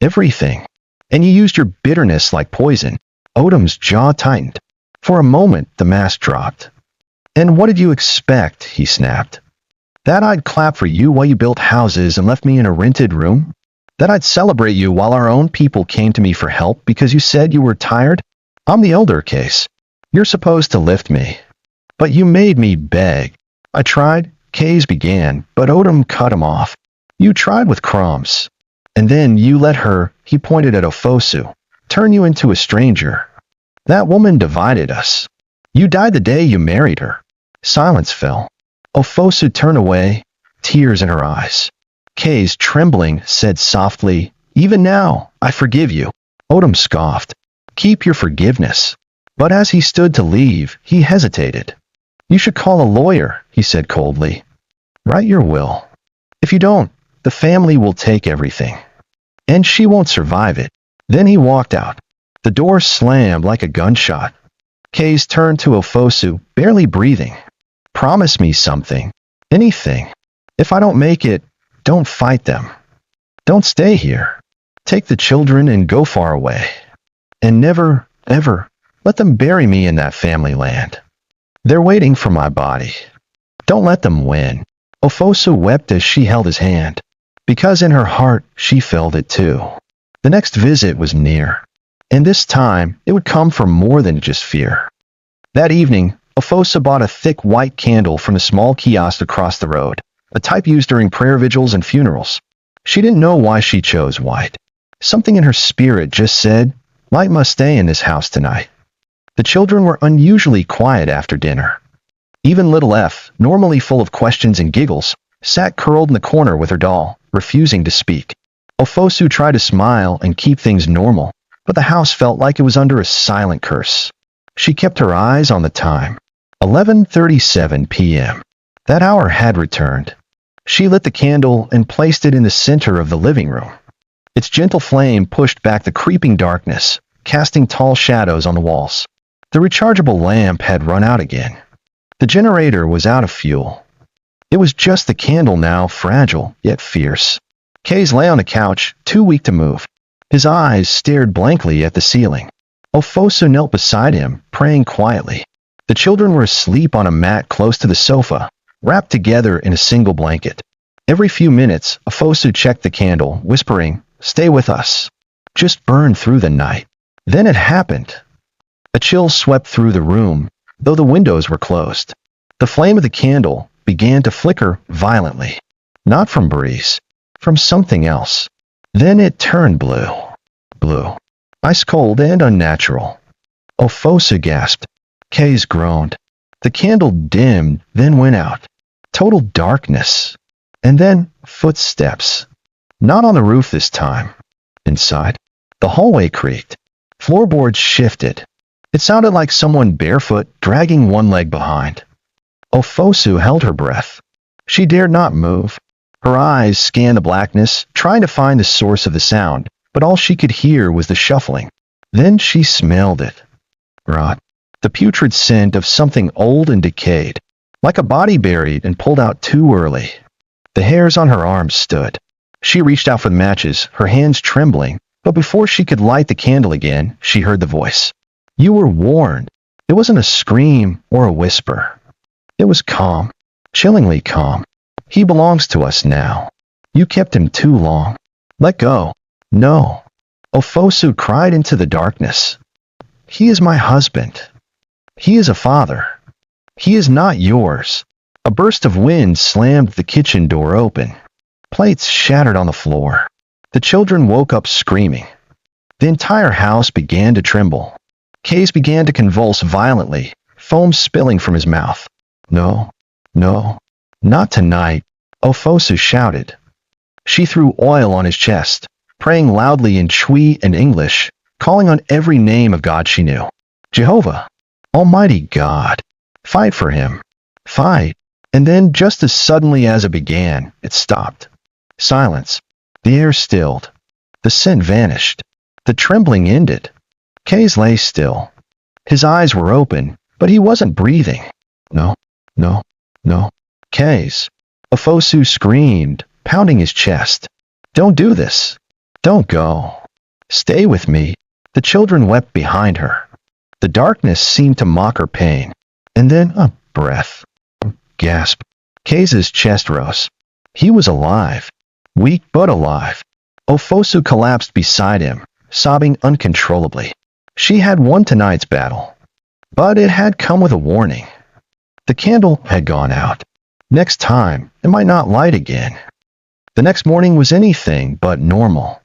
Everything. And you used your bitterness like poison. Odom's jaw tightened. For a moment, the mask dropped. And what did you expect? He snapped. That I'd clap for you while you built houses and left me in a rented room? That I'd celebrate you while our own people came to me for help because you said you were tired? I'm the elder, Case. You're supposed to lift me. But you made me beg. I tried, Case began, but Odom cut him off. You tried with crumbs. And then you let her, he pointed at Ofosu, turn you into a stranger. That woman divided us. You died the day you married her. Silence fell. Ofosu turned away, tears in her eyes. Case, trembling, said softly, Even now, I forgive you. Odom scoffed. Keep your forgiveness. But as he stood to leave, he hesitated. You should call a lawyer, he said coldly. Write your will. If you don't, the family will take everything. And she won't survive it. Then he walked out. The door slammed like a gunshot. Case turned to Ofosu, barely breathing. Promise me something. Anything. If I don't make it, don't fight them. Don't stay here. Take the children and go far away. And never, ever, let them bury me in that family land. They're waiting for my body. Don't let them win. Ofosu wept as she held his hand, because in her heart she felt it too. The next visit was near, and this time it would come from more than just fear. That evening, Ofosu bought a thick white candle from a small kiosk across the road, a type used during prayer vigils and funerals. She didn't know why she chose white. Something in her spirit just said, light must stay in this house tonight. The children were unusually quiet after dinner. Even little F, normally full of questions and giggles, sat curled in the corner with her doll, refusing to speak. Ofosu tried to smile and keep things normal, but the house felt like it was under a silent curse. She kept her eyes on the time. 11:37 p.m. That hour had returned. She lit the candle and placed it in the center of the living room. Its gentle flame pushed back the creeping darkness, casting tall shadows on the walls. The rechargeable lamp had run out again. The generator was out of fuel. It was just the candle now, fragile yet fierce. Case lay on the couch, too weak to move. His eyes stared blankly at the ceiling. Ofosu knelt beside him, praying quietly. The children were asleep on a mat close to the sofa, wrapped together in a single blanket. Every few minutes, Ofosu checked the candle, whispering, Stay with us. Just burn through the night. Then it happened. A chill swept through the room, though the windows were closed. The flame of the candle began to flicker violently. Not from breeze, from something else. Then it turned blue. Blue. Ice cold and unnatural. Ofosu gasped. Case groaned. The candle dimmed, then went out. Total darkness. And then footsteps. Not on the roof this time. Inside, the hallway creaked. Floorboards shifted. It sounded like someone barefoot dragging one leg behind. Ofosu held her breath. She dared not move. Her eyes scanned the blackness, trying to find the source of the sound, but all she could hear was the shuffling. Then she smelled it. Rot. The putrid scent of something old and decayed, like a body buried and pulled out too early. The hairs on her arms stood. She reached out for the matches, her hands trembling, but before she could light the candle again, she heard the voice. You were warned. It wasn't a scream or a whisper. It was calm, chillingly calm. He belongs to us now. You kept him too long. Let go. No. Ofosu cried into the darkness. He is my husband. He is a father. He is not yours. A burst of wind slammed the kitchen door open. Plates shattered on the floor. The children woke up screaming. The entire house began to tremble. Case began to convulse violently, foam spilling from his mouth. No, no, not tonight, Ofosu shouted. She threw oil on his chest, praying loudly in Twi and English, calling on every name of God she knew. Jehovah, Almighty God, fight for him, fight. And then, just as suddenly as it began, it stopped. Silence. The air stilled. The scent vanished. The trembling ended. Kays lay still. His eyes were open, but he wasn't breathing. No, no, no. Kays. Ofosu screamed, pounding his chest. Don't do this. Don't go. Stay with me. The children wept behind her. The darkness seemed to mock her pain. And then a breath. Gasp. Kays' chest rose. He was alive. Weak but alive. Ofosu collapsed beside him, sobbing uncontrollably. She had won tonight's battle. But it had come with a warning. The candle had gone out. Next time, it might not light again. The next morning was anything but normal.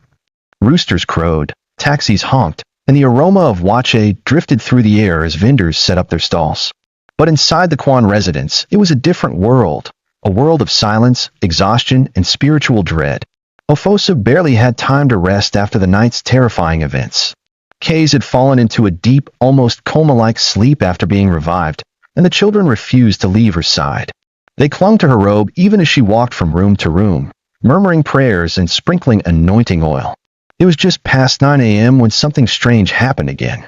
Roosters crowed, taxis honked, and the aroma of wache drifted through the air as vendors set up their stalls. But inside the Kwan residence, it was a different world. A world of silence, exhaustion, and spiritual dread. Ofosu barely had time to rest after the night's terrifying events. Kays had fallen into a deep, almost coma-like sleep after being revived, and the children refused to leave her side. They clung to her robe even as she walked from room to room, murmuring prayers and sprinkling anointing oil. It was just past 9 a.m. when something strange happened again.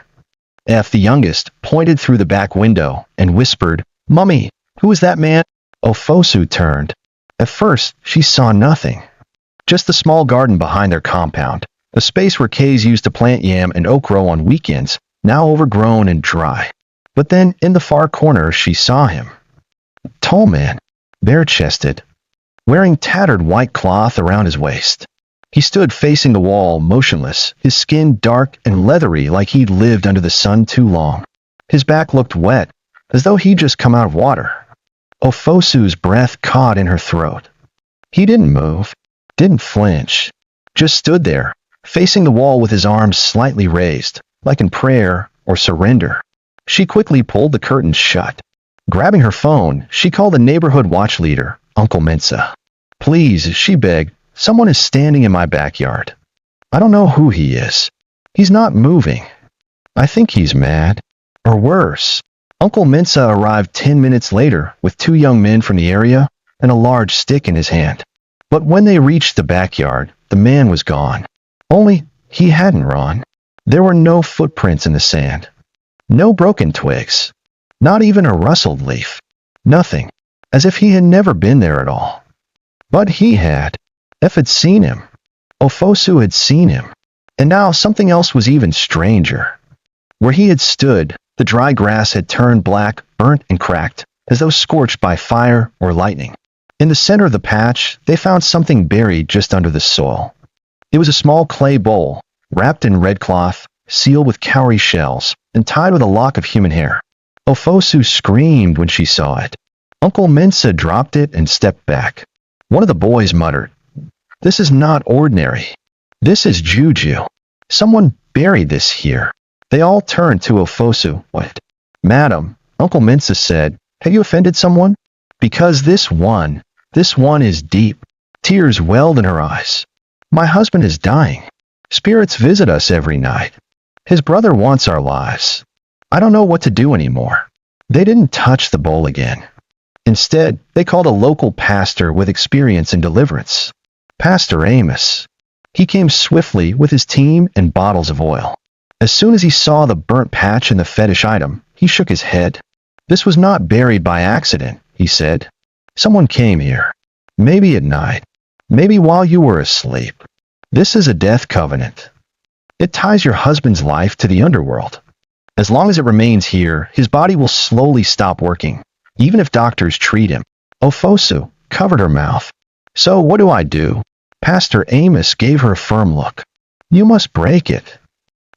F, the youngest, pointed through the back window and whispered, "Mummy, who is that man?" Ofosu turned. At first, she saw nothing. Just the small garden behind their compound, a space where Kays used to plant yam and okra on weekends, now overgrown and dry. But then, in the far corner, she saw him. A tall man, bare-chested, wearing tattered white cloth around his waist. He stood facing the wall, motionless, his skin dark and leathery like he'd lived under the sun too long. His back looked wet, as though he'd just come out of water. Ofosu's breath caught in her throat. He didn't move, didn't flinch, just stood there, facing the wall with his arms slightly raised, like in prayer or surrender. She quickly pulled the curtains shut. Grabbing her phone, she called the neighborhood watch leader, Uncle Mensa. "Please," she begged, "someone is standing in my backyard. I don't know who he is. He's not moving. I think he's mad. Or worse." Uncle Mensa arrived 10 minutes later with 2 young men from the area and a large stick in his hand. But when they reached the backyard, the man was gone. Only he hadn't run. There were no footprints in the sand. No broken twigs. Not even a rustled leaf. Nothing. As if he had never been there at all. But he had. F had seen him. Ofosu had seen him. And now something else was even stranger. Where he had stood, the dry grass had turned black, burnt and cracked, as though scorched by fire or lightning. In the center of the patch, they found something buried just under the soil. It was a small clay bowl, wrapped in red cloth, sealed with cowrie shells, and tied with a lock of human hair. Ofosu screamed when she saw it. Uncle Mensa dropped it and stepped back. One of the boys muttered, "This is not ordinary. This is juju. Someone buried this here." They all turned to Ofosu. "What?" "Madam," Uncle Mensa said, "have you offended someone? Because this one is deep." Tears welled in her eyes. "My husband is dying. Spirits visit us every night. His brother wants our lives. I don't know what to do anymore." They didn't touch the bowl again. Instead, they called a local pastor with experience in deliverance. Pastor Amos. He came swiftly with his team and bottles of oil. As soon as he saw the burnt patch and the fetish item, he shook his head. "This was not buried by accident," he said. "Someone came here. Maybe at night. Maybe while you were asleep. This is a death covenant. It ties your husband's life to the underworld. As long as it remains here, his body will slowly stop working, even if doctors treat him." Ofosu covered her mouth. "So what do I do?" Pastor Amos gave her a firm look. You must break it.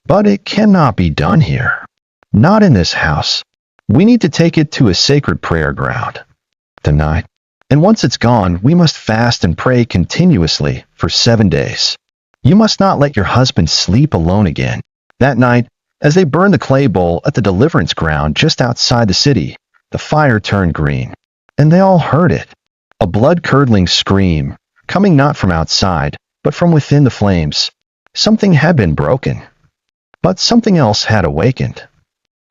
But it cannot be done here. Not in this house. We need to take it to a sacred prayer ground. Tonight. And once it's gone, we must fast and pray continuously for 7 days. You must not let your husband sleep alone again. That night, as they burned the clay bowl at the deliverance ground just outside the city, the fire turned green. And they all heard it. A blood-curdling scream, coming not from outside, but from within the flames. Something had been broken. But something else had awakened.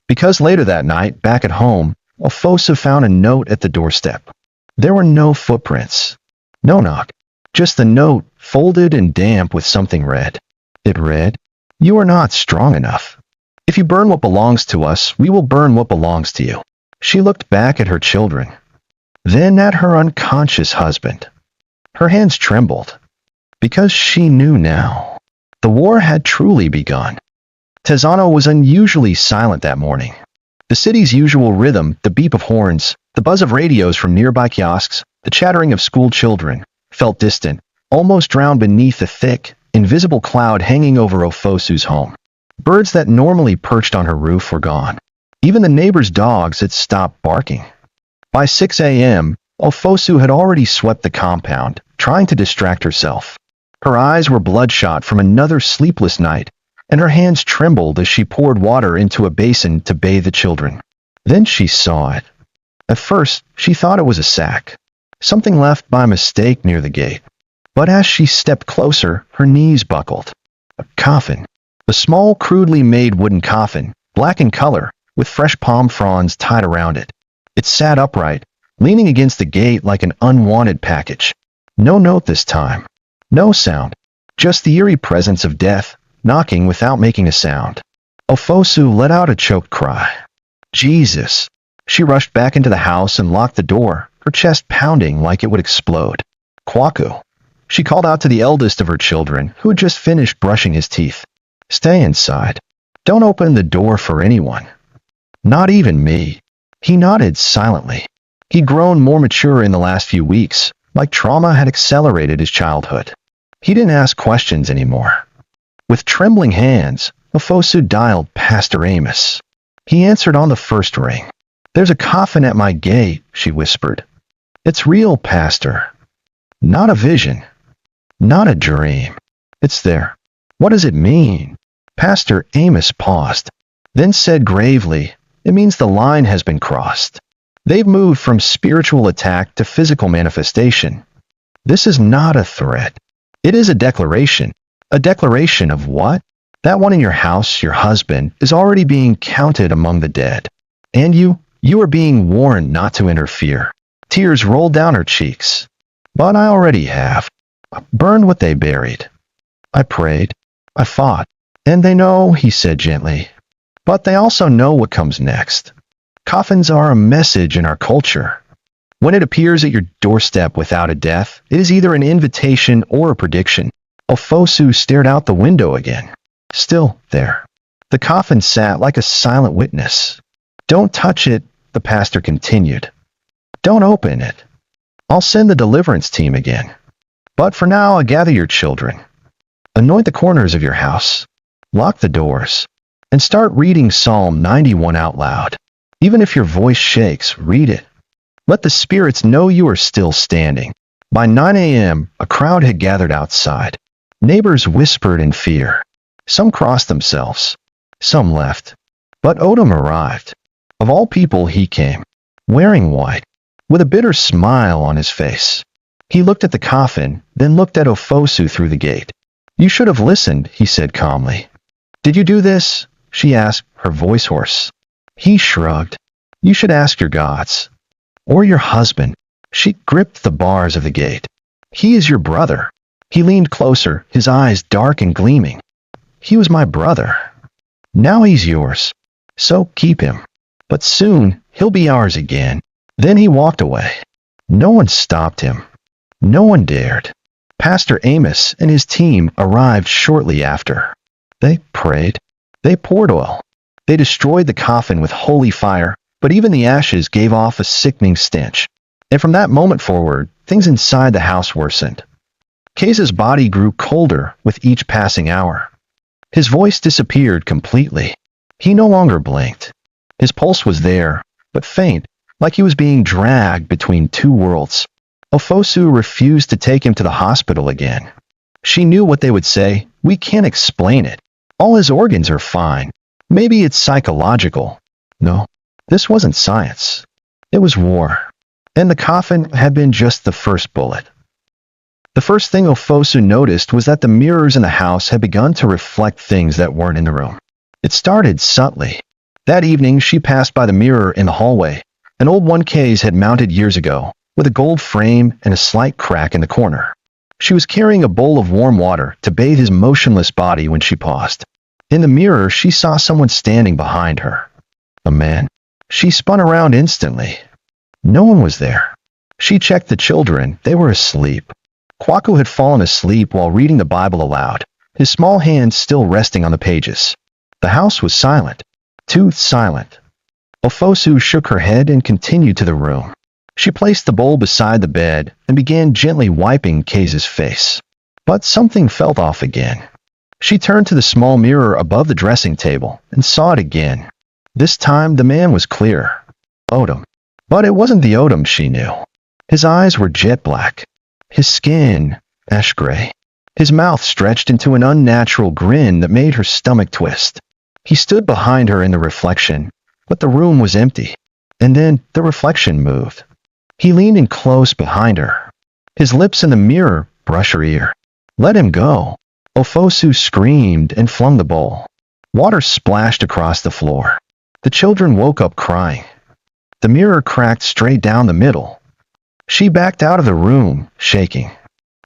Because later that night, back at home, Ofosu found a note at the doorstep. There were no footprints. No knock. Just the note, folded and damp with something red. It read, "You are not strong enough. If you burn what belongs to us, we will burn what belongs to you." She looked back at her children, then at her unconscious husband. Her hands trembled, because she knew now. The war had truly begun. Tezano was unusually silent that morning. The city's usual rhythm, the beep of horns, the buzz of radios from nearby kiosks, the chattering of school children, felt distant, almost drowned beneath the thick, invisible cloud hanging over Ofosu's home. Birds that normally perched on her roof were gone. Even the neighbors' dogs had stopped barking. By 6 a.m., Ofosu had already swept the compound, trying to distract herself. Her eyes were bloodshot from another sleepless night, and her hands trembled as she poured water into a basin to bathe the children. Then she saw it. At first, she thought it was a sack, something left by mistake near the gate. But as she stepped closer, her knees buckled. A coffin. A small, crudely made wooden coffin, black in color, with fresh palm fronds tied around it. It sat upright, leaning against the gate like an unwanted package. No note this time. No sound. Just the eerie presence of death, knocking without making a sound. Ofosu let out a choked cry. Jesus! She rushed back into the house and locked the door, her chest pounding like it would explode. Kwaku. She called out to the eldest of her children, who had just finished brushing his teeth. Stay inside. Don't open the door for anyone. Not even me. He nodded silently. He'd grown more mature in the last few weeks, like trauma had accelerated his childhood. He didn't ask questions anymore. With trembling hands, Ofosu dialed Pastor Amos. He answered on the first ring. "There's a coffin at my gate," she whispered. "It's real, Pastor. Not a vision. Not a dream. It's there. What does it mean?" Pastor Amos paused, then said gravely, "It means the line has been crossed. They've moved from spiritual attack to physical manifestation. This is not a threat. It is a declaration. A declaration of what? That one in your house, your husband, is already being counted among the dead. And you are being warned not to interfere." Tears rolled down her cheeks. "But I already have. Burned what they buried. I prayed. I fought. And they know," he said gently. "But they also know what comes next. Coffins are a message in our culture. When it appears at your doorstep without a death, it is either an invitation or a prediction." Ofosu stared out the window again. Still there. The coffin sat like a silent witness. "Don't touch it," the pastor continued. "Don't open it. I'll send the deliverance team again. But for now, gather your children. Anoint the corners of your house. Lock the doors. And start reading Psalm 91 out loud. Even if your voice shakes, read it. Let the spirits know you are still standing." By 9 a.m., a crowd had gathered outside. Neighbors whispered in fear. Some crossed themselves. Some left. But Odom arrived. Of all people, he came, wearing white, with a bitter smile on his face. He looked at the coffin, then looked at Ofosu through the gate. "You should have listened," he said calmly. "Did you do this?" she asked, her voice hoarse. He shrugged. "You should ask your gods. Or your husband." She gripped the bars of the gate. "He is your brother." He leaned closer, his eyes dark and gleaming. "He was my brother. Now he's yours. So keep him. But soon he'll be ours again." Then he walked away. No one stopped him. No one dared. Pastor Amos and his team arrived shortly after. They prayed. They poured oil. They destroyed the coffin with holy fire, but even the ashes gave off a sickening stench. And from that moment forward, things inside the house worsened. Case's body grew colder with each passing hour. His voice disappeared completely. He no longer blinked. His pulse was there, but faint, like he was being dragged between two worlds. Ofosu refused to take him to the hospital again. She knew what they would say. We can't explain it. All his organs are fine. Maybe it's psychological. No, this wasn't science. It was war. And the coffin had been just the first bullet. The first thing Ofosu noticed was that the mirrors in the house had begun to reflect things that weren't in the room. It started subtly. That evening, she passed by the mirror in the hallway. An old 1Ks had mounted years ago, with a gold frame and a slight crack in the corner. She was carrying a bowl of warm water to bathe his motionless body when she paused. In the mirror, she saw someone standing behind her. A man. She spun around instantly. No one was there. She checked the children. They were asleep. Kwaku had fallen asleep while reading the Bible aloud, his small hands still resting on the pages. The house was silent. Too silent. Ofosu shook her head and continued to the room. She placed the bowl beside the bed and began gently wiping Kaze's face. But something felt off again. She turned to the small mirror above the dressing table and saw it again. This time the man was clear. Odom. But it wasn't the Odom she knew. His eyes were jet black. His skin, ash gray. His mouth stretched into an unnatural grin that made her stomach twist. He stood behind her in the reflection, but the room was empty. And then the reflection moved. He leaned in close behind her. His lips in the mirror brushed her ear. Let him go. Ofosu screamed and flung the bowl. Water splashed across the floor. The children woke up crying. The mirror cracked straight down the middle. She backed out of the room, shaking.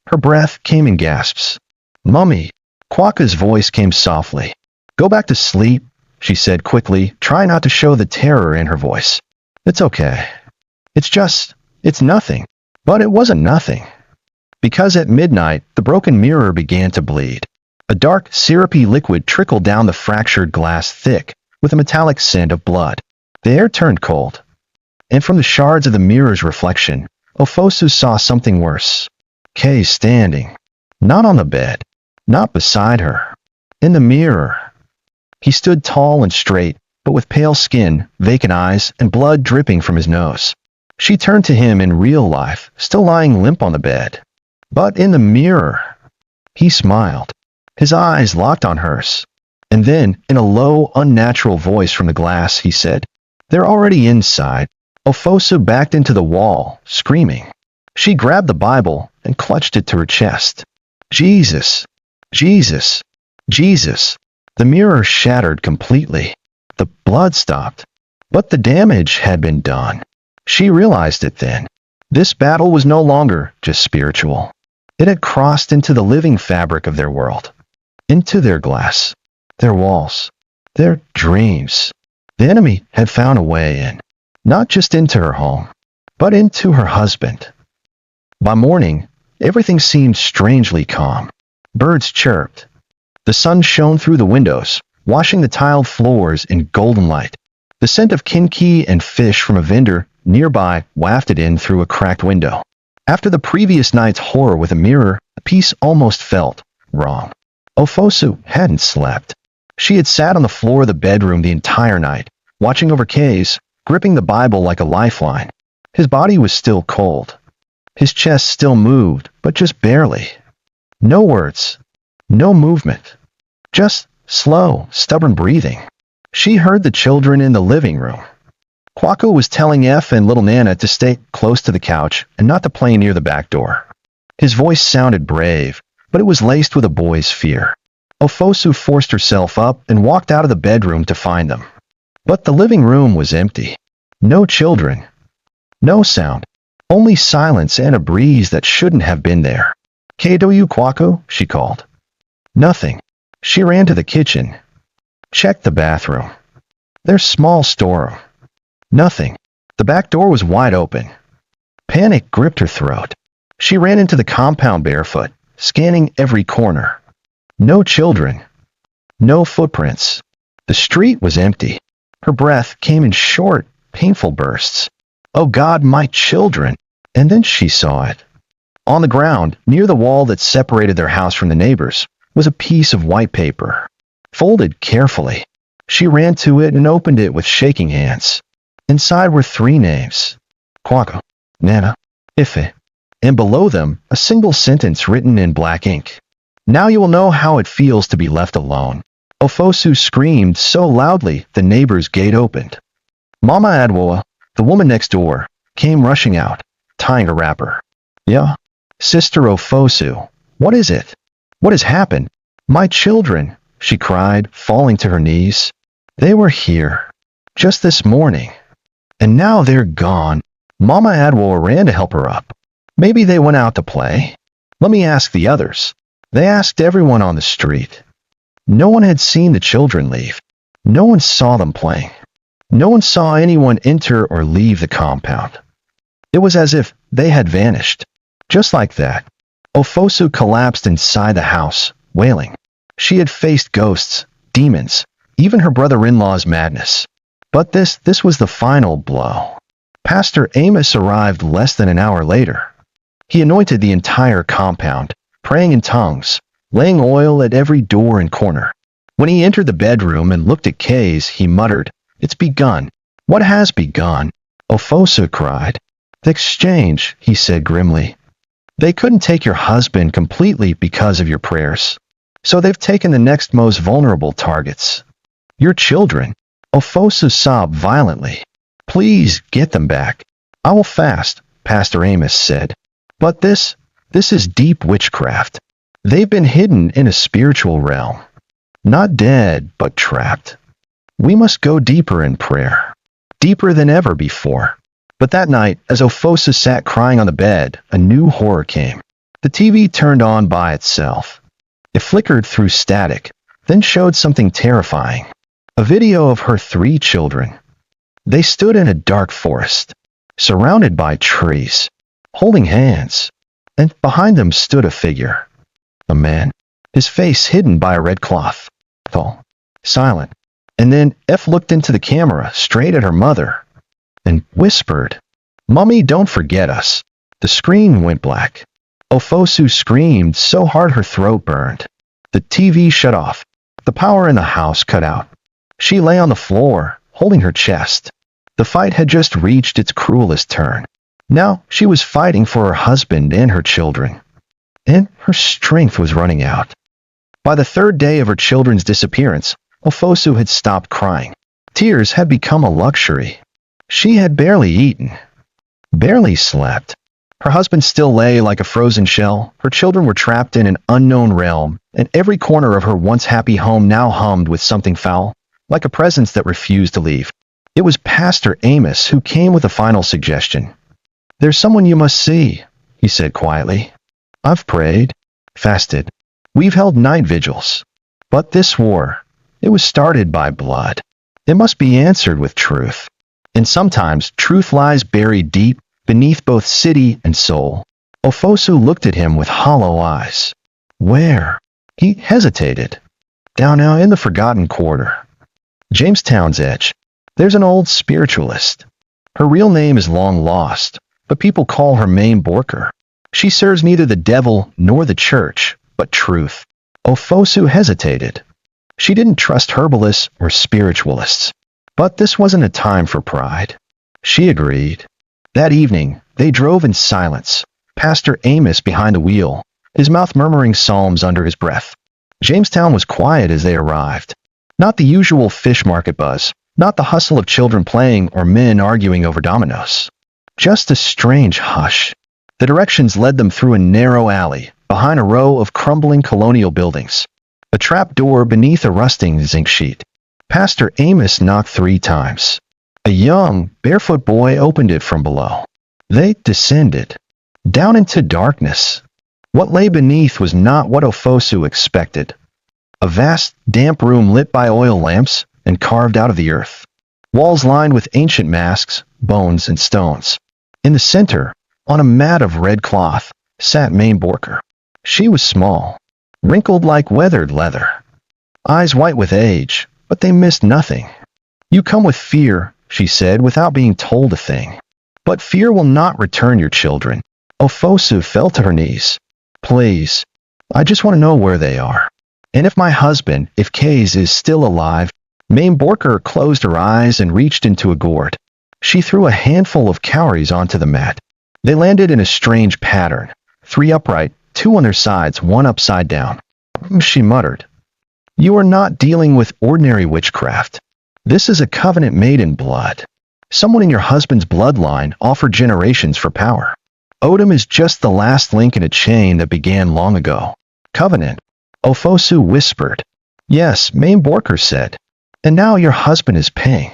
Her breath came in gasps. Mummy. Kwaku's voice came softly. Go back to sleep, she said quickly, trying not to show the terror in her voice. It's okay. It's nothing. But it wasn't nothing. Because at midnight, the broken mirror began to bleed. A dark, syrupy liquid trickled down the fractured glass thick, with a metallic scent of blood. The air turned cold. And from the shards of the mirror's reflection, Ofosu saw something worse. Kay standing. Not on the bed. Not beside her. In the mirror. He stood tall and straight, but with pale skin, vacant eyes, and blood dripping from his nose. She turned to him in real life, still lying limp on the bed. But in the mirror, he smiled. His eyes locked on hers. And then, in a low, unnatural voice from the glass, he said, They're already inside. Ofosu backed into the wall, screaming. She grabbed the Bible and clutched it to her chest. Jesus! Jesus! Jesus! The mirror shattered completely. The blood stopped. But the damage had been done. She realized it then. This battle was no longer just spiritual. It had crossed into the living fabric of their world. Into their glass. Their walls. Their dreams. The enemy had found a way in. Not just into her home, but into her husband. By morning, everything seemed strangely calm. Birds chirped. The sun shone through the windows, washing the tiled floors in golden light. The scent of kinki and fish from a vendor nearby wafted in through a cracked window. After the previous night's horror with a mirror, the peace almost felt wrong. Ofosu hadn't slept. She had sat on the floor of the bedroom the entire night, watching over Kay's, gripping the Bible like a lifeline. His body was still cold. His chest still moved, but just barely. No words. No movement. Just slow, stubborn breathing. She heard the children in the living room. Kwaku was telling F and little Nana to stay close to the couch and not to play near the back door. His voice sounded brave, but it was laced with a boy's fear. Ofosu forced herself up and walked out of the bedroom to find them. But the living room was empty. No children. No sound. Only silence and a breeze that shouldn't have been there. KW Kwaku, she called. Nothing. She ran to the kitchen. Checked the bathroom. Their small storeroom. Nothing. The back door was wide open. Panic gripped her throat. She ran into the compound barefoot, scanning every corner. No children. No footprints. The street was empty. Her breath came in short, painful bursts. Oh God, my children! And then she saw it. On the ground, near the wall that separated their house from the neighbors, was a piece of white paper. folded carefully. She ran to it and opened it with shaking hands. Inside were 3 names: Kwaku, Nana, Ife, and below them a single sentence written in black ink. "Now you will know how it feels to be left alone." Ofosu screamed so loudly the neighbor's gate opened. Mama Adwoa, the woman next door, came rushing out, tying a wrapper. "Yeah, Sister Ofosu, what is it? What has happened?" "My children," she cried, falling to her knees. "They were here, just this morning, and now they're gone." Mama Adwoa ran to help her up. "Maybe they went out to play. Let me ask the others." They asked everyone on the street. No one had seen the children leave. No one saw them playing. No one saw anyone enter or leave the compound. It was as if they had vanished. Just like that, Ofosu collapsed inside the house, wailing. She had faced ghosts, demons, even her brother-in-law's madness. But this was the final blow. Pastor Amos arrived less than an hour later. He anointed the entire compound, praying in tongues, laying oil at every door and corner. When he entered the bedroom and looked at Kays, he muttered, "It's begun." "What has begun?" Ofosu cried. "The exchange," he said grimly. "They couldn't take your husband completely because of your prayers. So they've taken the next most vulnerable targets. Your children." Ofosu sobbed violently. "Please get them back." "I will fast," Pastor Amos said. "But this is deep witchcraft. They've been hidden in a spiritual realm. Not dead, but trapped. We must go deeper in prayer. Deeper than ever before." But that night, as Ofosu sat crying on the bed, a new horror came. The TV turned on by itself. It flickered through static, then showed something terrifying. A video of her 3 children. They stood in a dark forest, surrounded by trees, holding hands, and behind them stood a figure. A man, his face hidden by a red cloth, tall, silent. And then F looked into the camera, straight at her mother, and whispered, "Mummy, don't forget us." The screen went black. Ofosu screamed so hard her throat burned. The TV shut off. The power in the house cut out. She lay on the floor, holding her chest. The fight had just reached its cruelest turn. Now she was fighting for her husband and her children. And her strength was running out. By the 3rd day of her children's disappearance, Ofosu had stopped crying. Tears had become a luxury. She had barely eaten, barely slept. Her husband still lay like a frozen shell. Her children were trapped in an unknown realm, and every corner of her once happy home now hummed with something foul, like a presence that refused to leave. It was Pastor Amos who came with a final suggestion. "There's someone you must see," he said quietly. "I've prayed, fasted. We've held night vigils. But this war, it was started by blood. It must be answered with truth. And sometimes truth lies buried deep beneath both city and soul." Ofosu looked at him with hollow eyes. "Where?" He hesitated. "Down now in the Forgotten Quarter. Jamestown's edge. There's an old spiritualist. Her real name is long lost, but people call her Mame Borker. She serves neither the devil nor the church, but truth." Ofosu hesitated. She didn't trust herbalists or spiritualists. But this wasn't a time for pride. She agreed. That evening, they drove in silence, Pastor Amos behind the wheel, his mouth murmuring psalms under his breath. Jamestown was quiet as they arrived. Not the usual fish market buzz, not the hustle of children playing or men arguing over dominoes. Just a strange hush. The directions led them through a narrow alley, behind a row of crumbling colonial buildings. A trap door beneath a rusting zinc sheet. Pastor Amos knocked 3 times. A young, barefoot boy opened it from below. They descended, down into darkness. What lay beneath was not what Ofosu expected. A vast, damp room lit by oil lamps and carved out of the earth. Walls lined with ancient masks, bones, and stones. In the center, on a mat of red cloth, sat Mame Borker. She was small, wrinkled like weathered leather. Eyes white with age, but they missed nothing. "You come with fear," she said without being told a thing. "But fear will not return your children." Ofosu fell to her knees. "Please, I just want to know where they are." And if my husband, if Kays is still alive, Mame Borker closed her eyes and reached into a gourd. She threw a handful of cowries onto the mat. They landed in a strange pattern, 3 upright, 2 on their sides, 1 upside down. She muttered, "You are not dealing with ordinary witchcraft. This is a covenant made in blood. Someone in your husband's bloodline offered generations for power. Odom is just the last link in a chain that began long ago." "Covenant?" Ofosu whispered. "Yes," Mame Borker said. "And now your husband is paying.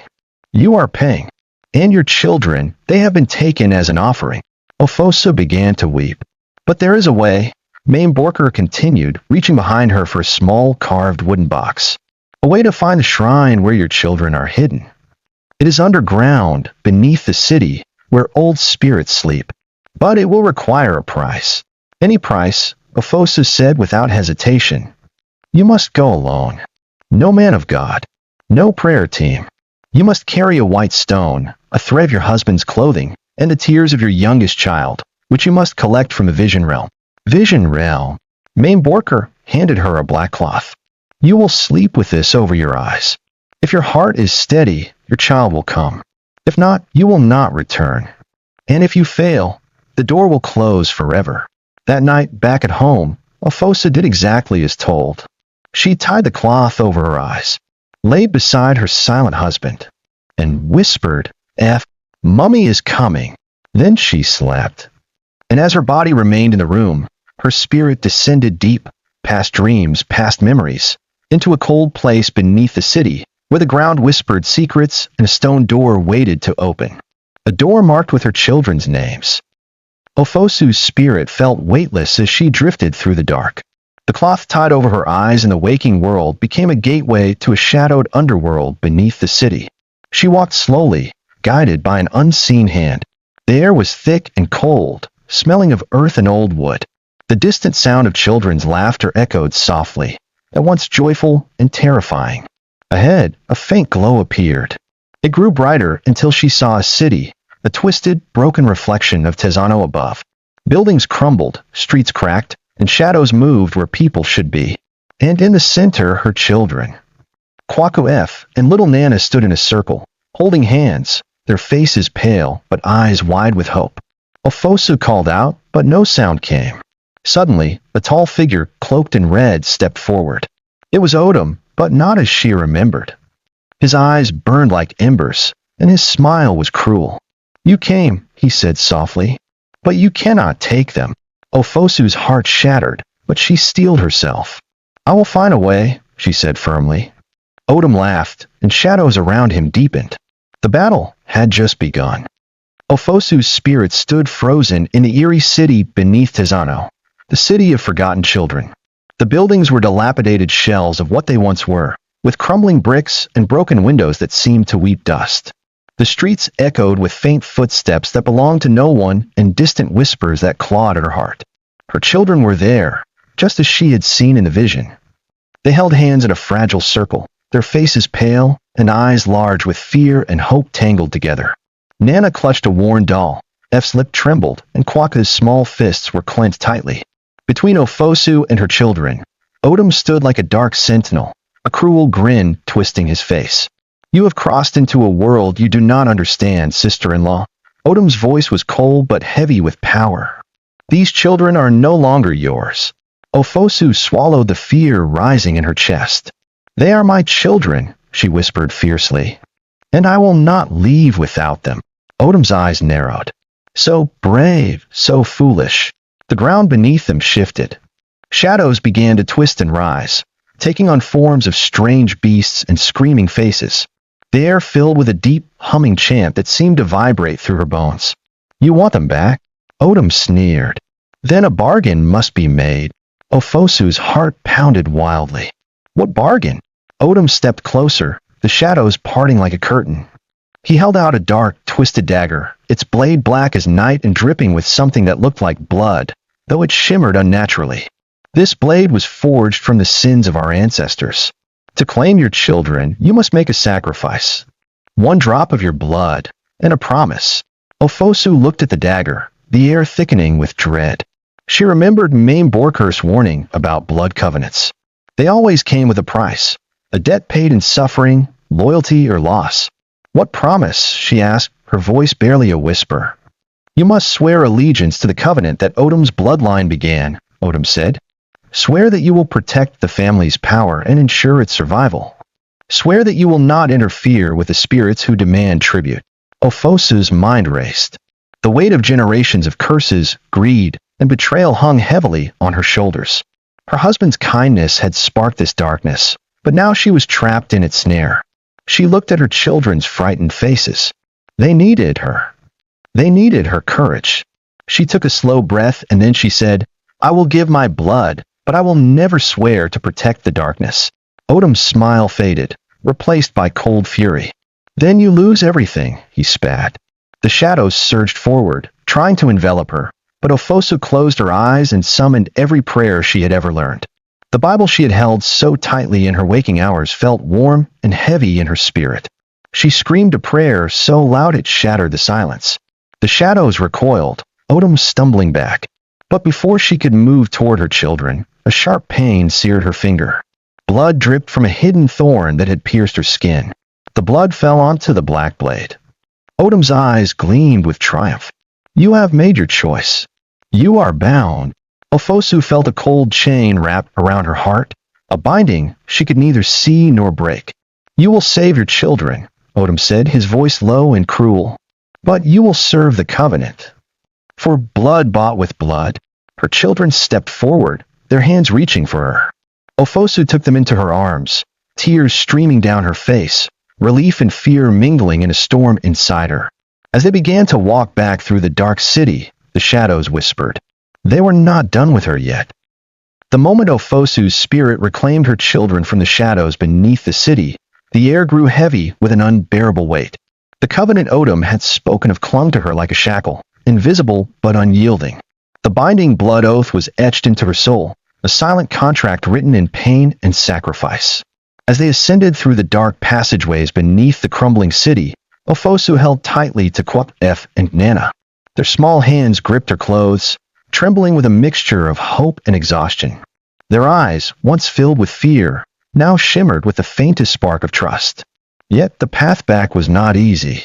You are paying. And your children, they have been taken as an offering." Ofosu began to weep. "But there is a way," Mame Borker continued, reaching behind her for a small carved wooden box. "A way to find the shrine where your children are hidden. It is underground, beneath the city, where old spirits sleep. But it will require a price." "Any price," Ofosu said without hesitation. "You must go alone. No man of God. No prayer team. You must carry a white stone, a thread of your husband's clothing, and the tears of your youngest child, which you must collect from the vision realm." "Vision realm?" Mame Borker handed her a black cloth. "You will sleep with this over your eyes. If your heart is steady, your child will come. If not, you will not return. And if you fail, the door will close forever." That night, back at home, Ofosa did exactly as told. She tied the cloth over her eyes, lay beside her silent husband, and whispered, "Mummy is coming." Then she slept. And as her body remained in the room, her spirit descended deep, past dreams, past memories, into a cold place beneath the city, where the ground whispered secrets and a stone door waited to open. A door marked with her children's names. Ofosu's spirit felt weightless as she drifted through the dark. The cloth tied over her eyes in the waking world became a gateway to a shadowed underworld beneath the city. She walked slowly, guided by an unseen hand. The air was thick and cold, smelling of earth and old wood. The distant sound of children's laughter echoed softly, at once joyful and terrifying. Ahead, a faint glow appeared. It grew brighter until she saw a city, a twisted, broken reflection of Tezano above. Buildings crumbled, streets cracked, and shadows moved where people should be. And in the center, her children. Kwaku F and little Nana stood in a circle, holding hands, their faces pale, but eyes wide with hope. Ofosu called out, but no sound came. Suddenly, a tall figure, cloaked in red, stepped forward. It was Odom, but not as she remembered. His eyes burned like embers, and his smile was cruel. "You came," he said softly, "but you cannot take them." Ofosu's heart shattered, but she steeled herself. "I will find a way," she said firmly. Odom laughed, and shadows around him deepened. The battle had just begun. Ofosu's spirit stood frozen in the eerie city beneath Tezano, the city of forgotten children. The buildings were dilapidated shells of what they once were, with crumbling bricks and broken windows that seemed to weep dust. The streets echoed with faint footsteps that belonged to no one and distant whispers that clawed at her heart. Her children were there, just as she had seen in the vision. They held hands in a fragile circle, their faces pale and eyes large with fear and hope tangled together. Nana clutched a worn doll, F's lip trembled, and Kwaka's small fists were clenched tightly. Between Ofosu and her children, Odom stood like a dark sentinel, a cruel grin twisting his face. "You have crossed into a world you do not understand, sister-in-law." Odom's voice was cold but heavy with power. "These children are no longer yours." Ofosu swallowed the fear rising in her chest. "They are my children," she whispered fiercely, "and I will not leave without them." Odom's eyes narrowed. So brave, so foolish. The ground beneath them shifted. Shadows began to twist and rise, taking on forms of strange beasts and screaming faces. The air filled with a deep, humming chant that seemed to vibrate through her bones. "You want them back?" Odom sneered. "Then a bargain must be made." Ofosu's heart pounded wildly. "What bargain?" Odom stepped closer, the shadows parting like a curtain. He held out a dark, twisted dagger, its blade black as night and dripping with something that looked like blood, though it shimmered unnaturally. "This blade was forged from the sins of our ancestors. To claim your children, you must make a sacrifice. 1 drop of your blood, and a promise." Ofosu looked at the dagger, the air thickening with dread. She remembered Mame Borker's warning about blood covenants. They always came with a price, a debt paid in suffering, loyalty, or loss. What promise? She asked, her voice barely a whisper. You must swear allegiance to the covenant that Odom's bloodline began, Odom said. Swear that you will protect the family's power and ensure its survival. Swear that you will not interfere with the spirits who demand tribute. Ofosu's mind raced. The weight of generations of curses, greed, and betrayal hung heavily on her shoulders. Her husband's kindness had sparked this darkness, but now she was trapped in its snare. She looked at her children's frightened faces. They needed her. They needed her courage. She took a slow breath and then she said, I will give my blood, but I will never swear to protect the darkness. Odom's smile faded, replaced by cold fury. Then you lose everything, he spat. The shadows surged forward, trying to envelop her, but Ofosu closed her eyes and summoned every prayer she had ever learned. The Bible she had held so tightly in her waking hours felt warm and heavy in her spirit. She screamed a prayer so loud it shattered the silence. The shadows recoiled, Odom stumbling back. But before she could move toward her children, a sharp pain seared her finger. Blood dripped from a hidden thorn that had pierced her skin. The blood fell onto the black blade. Odom's eyes gleamed with triumph. You have made your choice. You are bound. Ofosu felt a cold chain wrapped around her heart, a binding she could neither see nor break. You will save your children, Odom said, his voice low and cruel. But you will serve the covenant. For blood bought with blood. Her children stepped forward, their hands reaching for her. Ofosu took them into her arms, tears streaming down her face, relief and fear mingling in a storm inside her. As they began to walk back through the dark city, the shadows whispered. They were not done with her yet. The moment Ofosu's spirit reclaimed her children from the shadows beneath the city, the air grew heavy with an unbearable weight. The covenant Odom had spoken of clung to her like a shackle, invisible but unyielding. The binding blood oath was etched into her soul, a silent contract written in pain and sacrifice. As they ascended through the dark passageways beneath the crumbling city, Ofosu held tightly to Kwap and Nana. Their small hands gripped her clothes, trembling with a mixture of hope and exhaustion. Their eyes, once filled with fear, now shimmered with the faintest spark of trust. Yet the path back was not easy.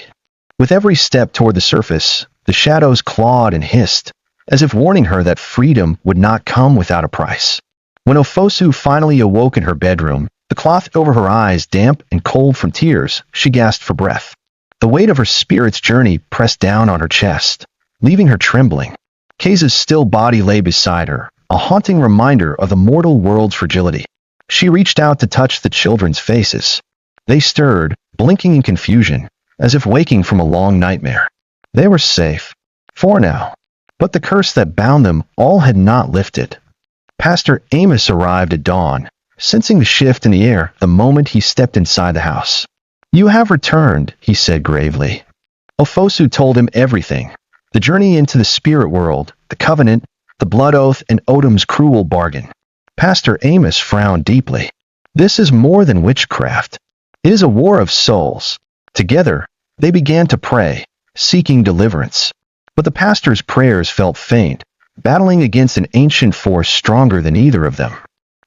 With every step toward the surface, the shadows clawed and hissed, as if warning her that freedom would not come without a price. When Ofosu finally awoke in her bedroom, the cloth over her eyes damp and cold from tears, she gasped for breath. The weight of her spirit's journey pressed down on her chest, leaving her trembling. Keisa's still body lay beside her, a haunting reminder of the mortal world's fragility. She reached out to touch the children's faces. They stirred, blinking in confusion, as if waking from a long nightmare. They were safe, for now. But the curse that bound them all had not lifted. Pastor Amos arrived at dawn, sensing the shift in the air the moment he stepped inside the house. You have returned, he said gravely. Ofosu told him everything. The journey into the spirit world, the covenant, the blood oath, and Odom's cruel bargain. Pastor Amos frowned deeply. This is more than witchcraft. It is a war of souls. Together, they began to pray, seeking deliverance. But the pastor's prayers felt faint, battling against an ancient force stronger than either of them.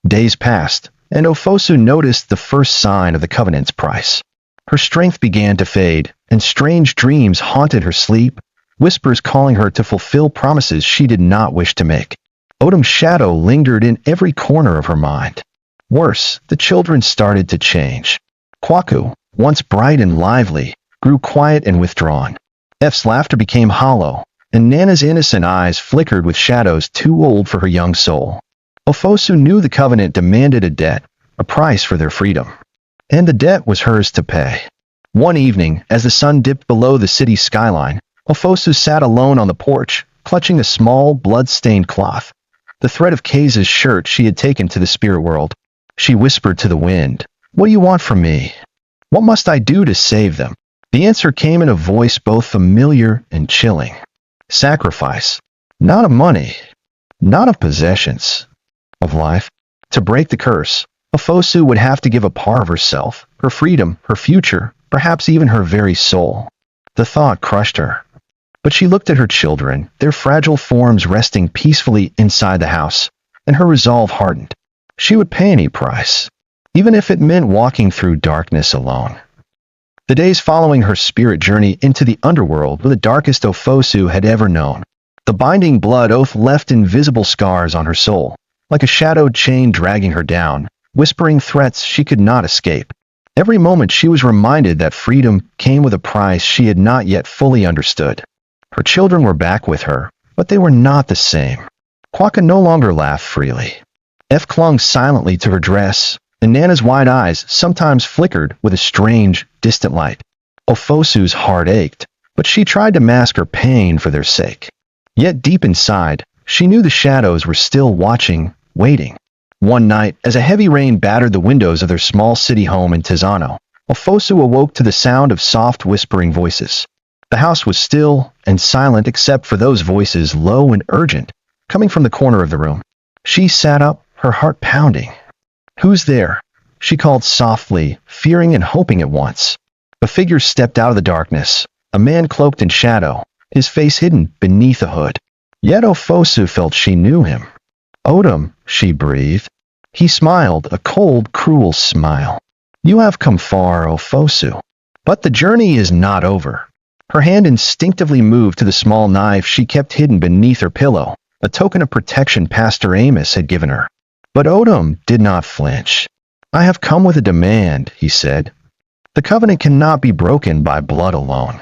Days passed, and Ofosu noticed the first sign of the covenant's price. Her strength began to fade, and strange dreams haunted her sleep, whispers calling her to fulfill promises she did not wish to make. Odom's shadow lingered in every corner of her mind. Worse, the children started to change. Kwaku, once bright and lively, grew quiet and withdrawn. F's laughter became hollow, and Nana's innocent eyes flickered with shadows too old for her young soul. Ofosu knew the covenant demanded a debt, a price for their freedom. And the debt was hers to pay. One evening, as the sun dipped below the city's skyline, Ofosu sat alone on the porch, clutching a small, blood-stained cloth, the thread of Keisa's shirt she had taken to the spirit world. She whispered to the wind, "What do you want from me? What must I do to save them?" The answer came in a voice both familiar and chilling. Sacrifice. Not of money. Not of possessions. Of life. To break the curse, Ofosu would have to give a part of herself, her freedom, her future, perhaps even her very soul. The thought crushed her. But she looked at her children, their fragile forms resting peacefully inside the house, and her resolve hardened. She would pay any price, even if it meant walking through darkness alone. The days following her spirit journey into the underworld were the darkest Ofosu had ever known. The binding blood oath left invisible scars on her soul, like a shadowed chain dragging her down, whispering threats she could not escape. Every moment she was reminded that freedom came with a price she had not yet fully understood. Her children were back with her, but they were not the same. Kwaka no longer laughed freely. F clung silently to her dress, and Nana's wide eyes sometimes flickered with a strange, distant light. Ofosu's heart ached, but she tried to mask her pain for their sake. Yet deep inside, she knew the shadows were still watching, waiting. One night, as a heavy rain battered the windows of their small city home in Tizano, Ofosu awoke to the sound of soft whispering voices. The house was still and silent except for those voices, low and urgent, coming from the corner of the room. She sat up, her heart pounding. "Who's there?" she called softly, fearing and hoping at once. A figure stepped out of the darkness, a man cloaked in shadow, his face hidden beneath a hood. Yet Ofosu felt she knew him. "Odom," she breathed. He smiled, a cold, cruel smile. "You have come far, Ofosu. But the journey is not over." Her hand instinctively moved to the small knife she kept hidden beneath her pillow, a token of protection Pastor Amos had given her. But Odom did not flinch. "I have come with a demand," he said. "The covenant cannot be broken by blood alone.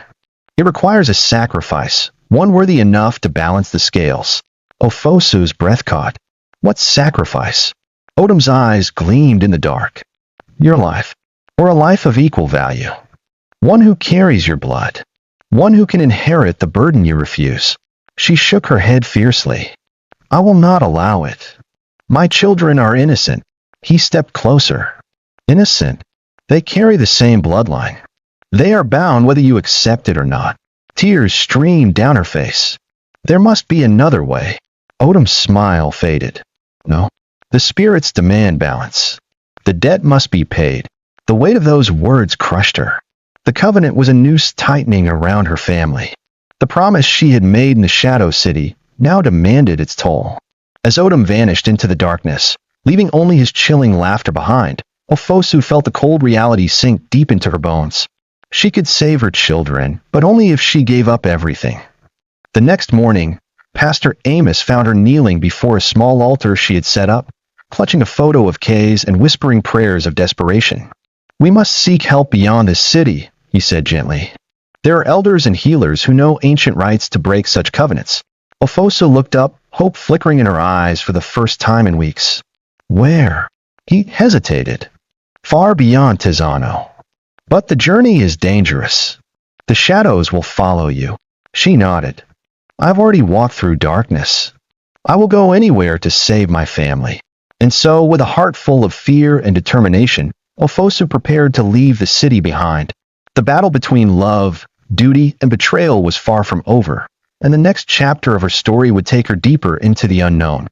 It requires a sacrifice, one worthy enough to balance the scales." Ofosu's breath caught. "What sacrifice?" Odom's eyes gleamed in the dark. "Your life, or a life of equal value. One who carries your blood. One who can inherit the burden you refuse." She shook her head fiercely. "I will not allow it. My children are innocent." He stepped closer. "Innocent? They carry the same bloodline. They are bound whether you accept it or not." Tears streamed down her face. "There must be another way." Odom's smile faded. "No. The spirits demand balance. The debt must be paid." The weight of those words crushed her. The covenant was a noose tightening around her family. The promise she had made in the Shadow City now demanded its toll. As Odom vanished into the darkness, leaving only his chilling laughter behind, Ofosu felt the cold reality sink deep into her bones. She could save her children, but only if she gave up everything. The next morning, Pastor Amos found her kneeling before a small altar she had set up, clutching a photo of Kay's and whispering prayers of desperation. "We must seek help beyond this city," he said gently. "There are elders and healers who know ancient rites to break such covenants." Ofosu looked up, hope flickering in her eyes for the first time in weeks. "Where?" He hesitated. "Far beyond Tizano. But the journey is dangerous. The shadows will follow you." She nodded. "I've already walked through darkness. I will go anywhere to save my family." And so, with a heart full of fear and determination, Ofosu prepared to leave the city behind. The battle between love, duty, and betrayal was far from over, and the next chapter of her story would take her deeper into the unknown.